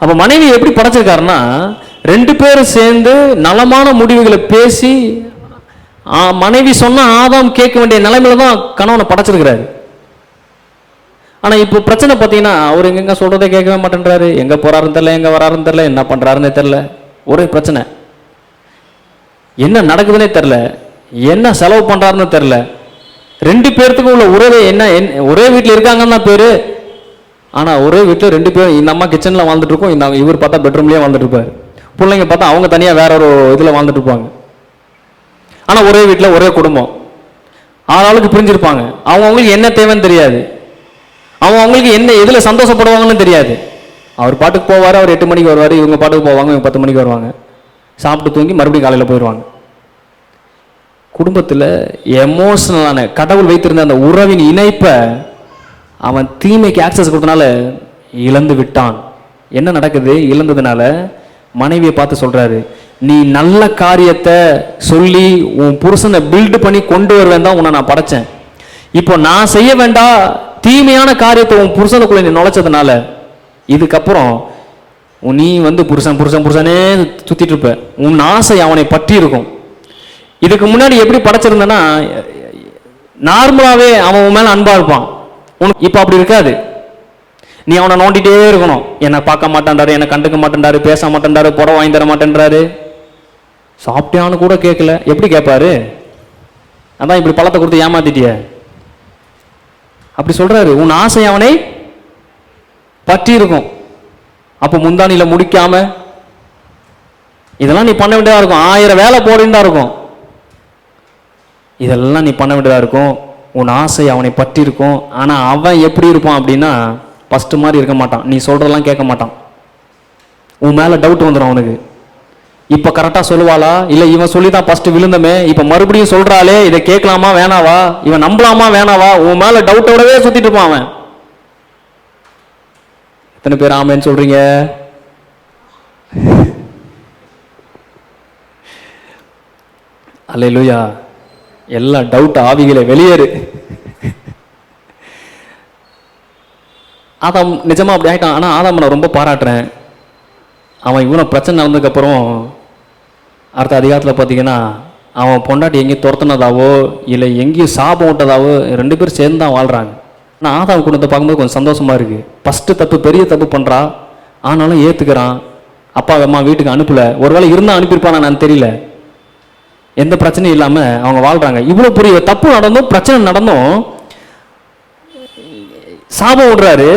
அப்ப மனைவி எப்படி படைச்சிருக்காருன்னா, 2 பேரும் சேர்ந்து நலமான முடிவுகளை பேசி மனைவி சொன்ன ஆதாம் கேட்க வேண்டிய நிலைமையில தான் கணவனை படைச்சிருக்கிறாரு. ஆனா இப்போ பிரச்சனை பார்த்தீங்கன்னா, அவர் எங்க சொல்றதை கேட்கவே மாட்டேன்றாரு, எங்க போறாருன்னு தெரியல, எங்க வராருன்னு தெரியல, என்ன பண்றாருன்னே தெரியல, ஒரே பிரச்சனை. என்ன நடக்குதுன்னே தெரியல, என்ன செலவு பண்றாருன்னு தெரியல. 2 பேர்த்துக்கும் உள்ள உறவு என்ன, ஒரே வீட்டில் இருக்காங்கன்னு தான் பேரு. ஆனா ஒரே வீட்டில் 2 பேரும், இந்த அம்மா கிச்சன்ல வாழ்ந்துட்டு இருக்கோம், இந்த இவர் பார்த்தா பெட்ரூம்லயே வாழ்ந்துட்டு இருப்பாரு, பிள்ளைங்க பார்த்தா அவங்க தனியா வேற ஒரு இதுல வாழ்ந்துட்டு இருப்பாங்க. ஆனா ஒரே வீட்டில் ஒரே குடும்பம், ஆளாளுக்கு பிரிஞ்சிருப்பாங்க. அவங்களுக்கு என்ன தேவைன்னு தெரியாது, அவங்களுக்கு என்ன எதுல சந்தோஷப்படுவாங்கன்னு தெரியாது. அவர் பாட்டுக்கு போவாரு, அவர் 8 மணிக்கு வருவாரு, இவங்க பாட்டுக்கு போவாங்க, இவங்க 10 மணிக்கு வருவாங்க, சாப்பிட்டு தூங்கி மறுபடியும் காலையில போயிடுவாங்க. குடும்பத்தில் எமோஷனலான கடவுள் வைத்திருந்த அந்த உறவின் இணைப்பை அவன் தீமைக்கு ஆக்சஸ் கொடுத்தனால இழந்து விட்டான். என்ன நடக்குது? இழந்ததுனால மனைவியை பார்த்து சொல்றாரு, நீ நல்ல காரியத்தை சொல்லி உன் புருஷனை பில்டு பண்ணி கொண்டு வருவேன் தான் உன்னை நான் படைச்சேன். இப்போ நான் செய்ய வேண்டாம் தீமையான காரியத்தை உன் புருஷனுக்குள்ள நீ நுழைச்சதுனால இதுக்கப்புறம் நீ வந்து புருஷன் புருஷன் புருஷனே சுத்திட்டு இருப்ப, உன் ஆசை அவனை பற்றி இருக்கும். இதுக்கு முன்னாடி எப்படி படைச்சிருந்தனா, நார்மலாவே அவன் உன் மேல அன்பா இருப்பான். உனக்கு இப்ப அப்படி இருக்காது. நீ அவனை நோண்டிட்டே இருக்கணும். என்னை பார்க்க மாட்டேன்றாரு, என்னை கண்டுக்க மாட்டேன்றாரு, பேச மாட்டேன்றாரு, புடவை வாங்கி தர மாட்டேன்றாரு, சாப்பிட்டியான்னு கூட கேட்கல. எப்படி கேட்பாரு? அதான் இப்படி பழத்தை கொடுத்து ஏமாத்திட்டிய அப்படி சொல்றாரு. உன் ஆசை அவனை பற்றி இருக்கும். அப்ப முந்தானில முடிக்காம இதெல்லாம் நீ பண்ண வேண்டியதா இருக்கும். 1000 வேலை போடுறதா இருக்கும். இதெல்லாம் நீ பண்ண வேண்டியதா இருக்கும். உன் ஆசை அவனை பற்றி இருக்கும். ஆனா அவன் எப்படி இருப்பான் அப்படின்னா, ஃபர்ஸ்ட் மாதிரி இருக்க மாட்டான். நீ சொல்றதெல்லாம் கேட்க மாட்டான். உன் மேல டவுட் வந்துடும் அவனுக்கு. இப்ப கரெக்டா சொல்லுவாளா, இல்ல இவன் சொல்லிதான் ஃபர்ஸ்ட் விழுந்தமே, இப்ப மறுபடியும் சொல்றாளே, இதை கேட்கலாமா வேணாவா, இவன் நம்பலாமா வேணாவா, உன் மேல டவுட்டோடவே சுத்திட்டு இருப்பான் அவன். எத்தனை பேர் ஆமேன்னு சொல்றீங்க? அல்லேலூயா. எல்லா டவுட் ஆவிகளை வெளியேறு. ஆதாம் நிஜமா அப்படி ஆயிட்டான். ஆனா ஆதாம் நான் ரொம்ப பாராட்டுறேன். அவன் இவ்வளவு பிரச்சனை நடந்ததுக்கப்புறம் அடுத்த அதிகாரத்தில் பார்த்தீங்கன்னா அவன் பொண்டாட்டி எங்கேயும் துரத்துனதாவோ இல்லை எங்கேயும் சாபம் விட்டதாவோ 2 பேரும் சேர்ந்து தான் வாழ்றாங்க. ஆனால் ஆதாம் குடும்பத்தை பார்க்கும்போது கொஞ்சம் சந்தோஷமா இருக்கு. ஃபர்ஸ்ட் தப்பு, பெரிய தப்பு பண்றா, ஆனாலும் ஏத்துக்கிறான். அப்பா அம்மா வீட்டுக்கு அனுப்பல, ஒருவேளை இருந்தா அனுப்பியிருப்பானா நான் தெரியல. எந்த பிரச்சனையும் இல்லாம அவங்க வாழ்றாங்க. இவ்வளவு பெரிய தப்பு நடந்தும் பிரச்சனை நடந்தும் சாபம் விடுறாரு.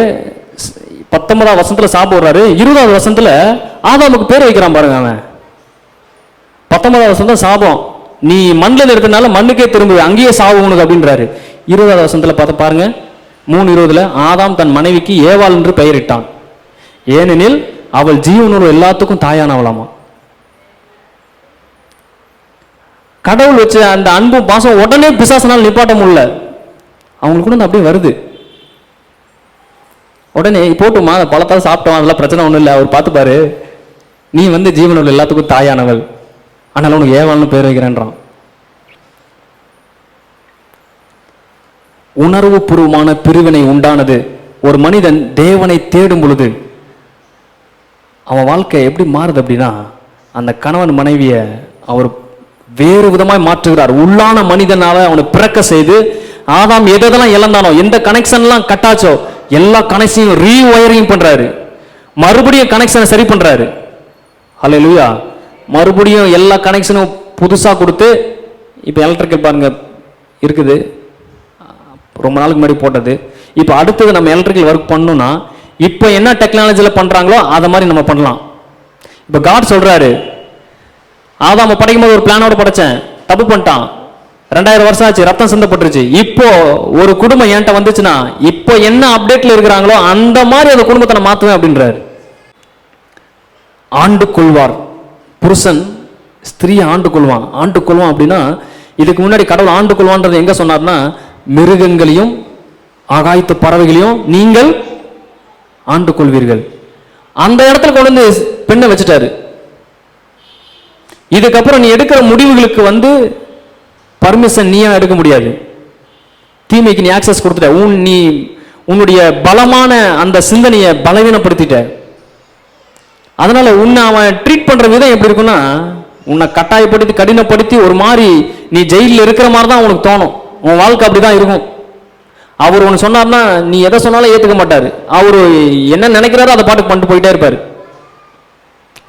19ஆம் வசனத்துல சாபம் விடுறாரு. 20ஆவது வசனத்துல ஆதாமுக்கு பேர் வைக்கிறான் பாருங்க. அவன் 19ஆவது வசனத்துல சாபம், நீ மண்ணில் இருக்கிறதுனால மண்ணுக்கே திரும்பு, அங்கேயே சாவு உனக்கு அப்படின்றாரு. 20ஆவது வசனத்துல பார்த்து பாருங்க, 3:20 ஆதாம் தன் மனைவிக்கு ஏவாள் என்று பெயரிட்டான், ஏனெனில் அவள் ஜீவனோடு எல்லாத்துக்கும் தாயானவளாமா. கடவுள் வச்ச அந்த அன்பு பாசம் உடனே பிசாசனால் நிப்பாட்ட முடியல. அவங்களுக்கு கூட அப்படியே வருது. உடனே போட்டுமா பழத்தால் சாப்பிட்டோம், அதெல்லாம் பிரச்சனை ஒன்றும் இல்லை, அவர் பார்த்துப்பாரு, நீ ஜீவனோடு எல்லாத்துக்கும் தாயானவள், ஆனால் உனக்கு ஏவாள்னு பேர் வைக்கிறேன்றான். உணர்வு பூர்வமான பிரிவினை உண்டானது. ஒரு மனிதன் தேவனை தேடும் பொழுது அவன் வாழ்க்கை எப்படி மாறுது அப்படின்னா, அந்த கணவன் மனைவியை அவர் வேறு விதமாய் மாற்றுகிறார். உள்ளான மனிதனால அவனை பிறக்க செய்து, ஆதாம் எதெல்லாம் இழந்தானோ, எந்த கனெக்ஷன்லாம் கட்டாச்சோ எல்லா கனெக்ஷனையும் ரீவயரிங் பண்றாரு, மறுபடியும் கனெக்ஷனை சரி பண்றாரு. ஹல்லேலூயா. மறுபடியும் எல்லா கனெக்ஷனும் புதுசா கொடுத்து, இப்போ எலக்ட்ரிக்கல் பாருங்க இருக்குது, ரொம்ப நாளுக்கு முன்னாடி போட்டது. இப்போ அடுத்தது நம்ம எலக்ட்ரிக்கல் ஒர்க் பண்ணணும்னா இப்போ என்ன டெக்னாலஜியில் பண்றாங்களோ அதை மாதிரி நம்ம பண்ணலாம். இப்போ காட் சொல்றாரு, ஆதாம படைக்கும் போது ஒரு பிளானோட படைச்சேன், தப்பு பண்ணிட்டான், 2000 வருஷம் ஆச்சு, ரத்தம் சிந்தப்பட்டுருச்சு, இப்போ ஒரு குடும்பம் என்கிட்ட வந்துச்சுன்னா இப்போ என்ன அப்டேட்ல இருக்கிறாங்களோ அந்த மாதிரி அந்த குடும்பத்தை நான் மாத்துவேன் அப்படின்றாரு. ஆண்டு கொள்வார் புருஷன் ஸ்திரீ ஆண்டு கொள்வான். ஆண்டு கொள்வான் அப்படின்னா, இதுக்கு முன்னாடி கடவுள் ஆண்டு கொள்வான்றது எங்க சொன்னார்னா, மிருகங்களையும் ஆகாயத்து பறவைகளையும் நீங்கள் ஆண்டு கொள்வீர்கள். அந்த இடத்துல கொண்டு வந்து பெண்ணை வச்சுட்டாரு. இதுக்கப்புறம் நீ எடுக்கிற முடிவுகளுக்கு பர்மிஷன் நீயா எடுக்க முடியாது. தீமைக்கு நீ ஆக்சஸ் கொடுத்துட்ட, நீ உன்னுடைய பலமான அந்த சிந்தனையை பலவீனப்படுத்திட்ட. அதனால உன்னை அவன் ட்ரீட் பண்ற விதம் எப்படி இருக்குன்னா, உன்னை கட்டாயப்படுத்தி கடினப்படுத்தி ஒரு மாதிரி நீ ஜெயிலில் இருக்கிற மாதிரி தான் உனக்கு தோணும். உன் வாழ்க்கை அப்படிதான் இருக்கும். அவர் ஒன்று சொன்னார்னா நீ எதை சொன்னாலும் ஏற்றுக்க மாட்டாரு. அவரு என்ன நினைக்கிறாரோ அதை பாட்டுக்கு பண்ணிட்டு போயிட்டே இருப்பாரு.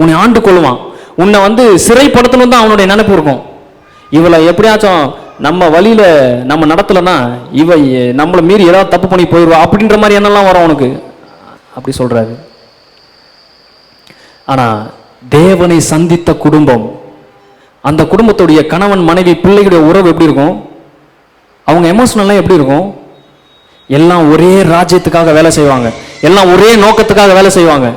உன்னை ஆண்டு கொள்வான். உன்னை சிறைப்படுத்தணும் தான் அவனுடைய நினைப்பு இருக்கும். இவளை எப்படியாச்சும் நம்ம வழியில நம்ம நடத்தலைன்னா இவ நம்மளை மீறி ஏதாவது தப்பு பண்ணி போயிடுவா அப்படின்ற மாதிரி என்னெல்லாம் வரும் அவனுக்கு. அப்படி சொல்றாரு. ஆனா தேவனை சந்தித்த குடும்பம், அந்த குடும்பத்துடைய கணவன் மனைவி பிள்ளைகளுடைய உறவு எப்படி இருக்கும், அவங்க எமோஷனல்லாம் எப்படி இருக்கும், எல்லாம் ஒரே ராஜ்யத்துக்காக வேலை செய்வாங்க, எல்லாம் ஒரே நோக்கத்துக்காக வேலை செய்வாங்க.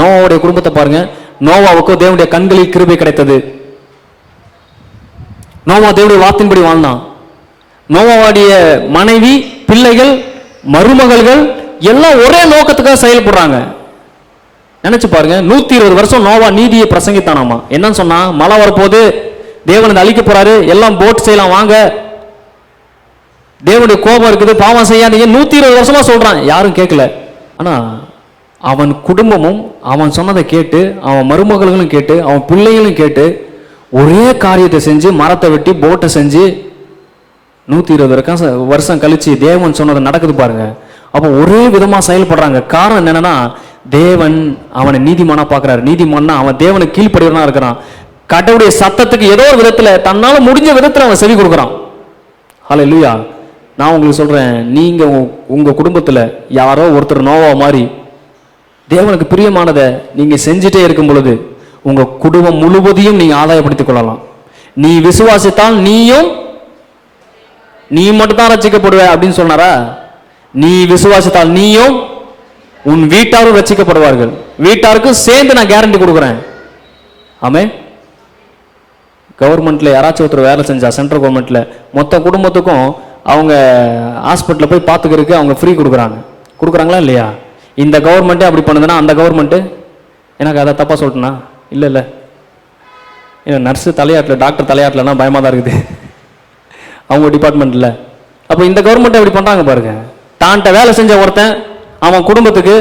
நோவாவுடைய குடும்பத்தை பாருங்க. நோவாவுக்கு தேவனுடைய கண்களில் கிருபை கிடைத்தது. நோவா தேவனுடைய வார்த்தையின்படி வாழ்ந்தான். நோவாவுடைய மனைவி, பிள்ளைகள், மருமகள்கள் எல்லாம் ஒரே நோக்கத்துக்காக செயல்படுறாங்க. நினைச்சு பாருங்க. 120 வருஷம் நோவா நீதியை பிரசங்கித்தானாமா. என்னன்னு சொன்னா, மழை வரப்போது, தேவன் அழிக்க போறாரு, எல்லாம் போட் செய்யலாம் வாங்க, தேவனுடைய கோபம் இருக்குது, பாவம் செய்யாதீங்க, 120 வருஷமா சொல்றான், யாரும் கேட்கல. ஆனா அவன் குடும்பமும் அவன் சொன்னதை கேட்டு, அவன் மருமகளும் கேட்டு, அவன் பிள்ளைகளும் கேட்டு ஒரே காரியத்தை செஞ்சு, மரத்தை வெட்டி போட்டை செஞ்சு 120 வருஷம் கழிச்சு தேவன் சொன்னதை நடக்குது பாருங்க. அப்போ ஒரே விதமா செயல்படுறாங்க. காரணம் என்னன்னா, தேவன் அவனை நீதிமானா பார்க்கிறாரு. நீதிமான்னா அவன் தேவனுக்கு கீழ்ப்படிவனா இருக்கிறான். கடவுளுடைய சத்தத்துக்கு ஏதோ ஒரு விதத்துல தன்னால முடிஞ்ச விதத்துல அவன் செவி கொடுக்குறான். ஹல்லேலூயா. நான் உங்களுக்கு சொல்றேன், நீங்க உங்க குடும்பத்துல யாரோ ஒருத்தர் நோவா மாதிரி தேவனுக்கு பிரியமானதை நீங்க செஞ்சுட்டே இருக்கும் பொழுது உங்க குடும்பம் முழுவதையும் நீங்க ஆதாயப்படுத்திக் கொள்ளலாம். நீ விசுவாசித்தால் நீ மட்டும் தான் ரட்சிக்கப்படுவ அப்படின்னு சொன்னாரா? நீ விசுவாசித்தால் நீயும் உன் வீட்டாரும் ரட்சிக்கப்படுவார்கள். வீட்டாருக்கும் சேர்ந்து நான் கேரண்டி கொடுக்குறேன். ஆமென். கவர்மெண்ட்டில் யாராச்சும் ஒருத்தர் வேலை செஞ்சா, சென்ட்ரல் கவர்மெண்ட்டில் மொத்த குடும்பத்துக்கும் அவங்க ஹாஸ்பிட்டலில் போய் பார்த்துக்கிறதுக்கு அவங்க ஃப்ரீ கொடுக்குறாங்களா இல்லையா? இந்த கவர்மெண்ட்டே அப்படி பண்ணுதுன்னா அந்த கவர்மெண்ட்டு, எனக்கு அதை தப்பாக சொல்லிட்டேனா? இல்லை நர்ஸு தலையாட்டில், டாக்டர் தலையாட்டலன்னா பயமாக தான் இருக்குது அவங்க டிபார்ட்மெண்ட்டில். அப்போ இந்த கவர்மெண்ட்டை எப்படி பண்ணுறாங்க பாருங்க. தான்கிட்ட வேலை செஞ்ச ஒருத்தன் அவன் குடும்பத்துக்கு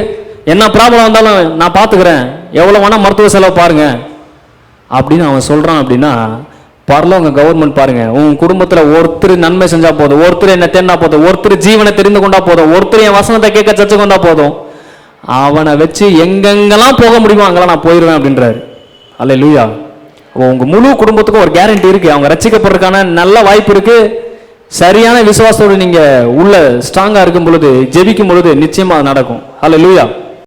என்ன ப்ராப்ளம் வந்தாலும் நான் பார்த்துக்கிறேன், எவ்வளோ வேணால் மருத்துவ செலவு பாருங்க அப்படின்னு அவன் சொல்கிறான். அப்படின்னா பரலோக கவர்மெண்ட் பாருங்க, உன் குடும்பத்தில் ஒருத்தர் நன்மை செஞ்சா போதும், ஒருத்தர் என்ன தேடினா போதும், ஒருத்தர் ஜீவனை தெரிந்து கொண்டா போதும், ஒருத்தர் என் வசனத்தை கேட்க சர்ச்சை கொண்டா போதும், அவனை வச்சு எங்கெங்கெல்லாம் போக முடியுமோ அங்கெல்லாம் நான் போயிடுவேன் அப்படின்றாரு. அல்லேலூயா. உங்க முழு குடும்பத்துக்கும் ஒரு கேரண்டி இருக்கு, அவங்க ரட்சிக்கப்படுறதுக்கான நல்ல வாய்ப்பு இருக்கு. சரியான விசுவாசத்தோடு நீங்க உள்ள ஸ்ட்ராங்கா இருக்கும் பொழுது, ஜெபிக்கும் பொழுது நிச்சயமா அது நடக்கும். அல்லேலூயா.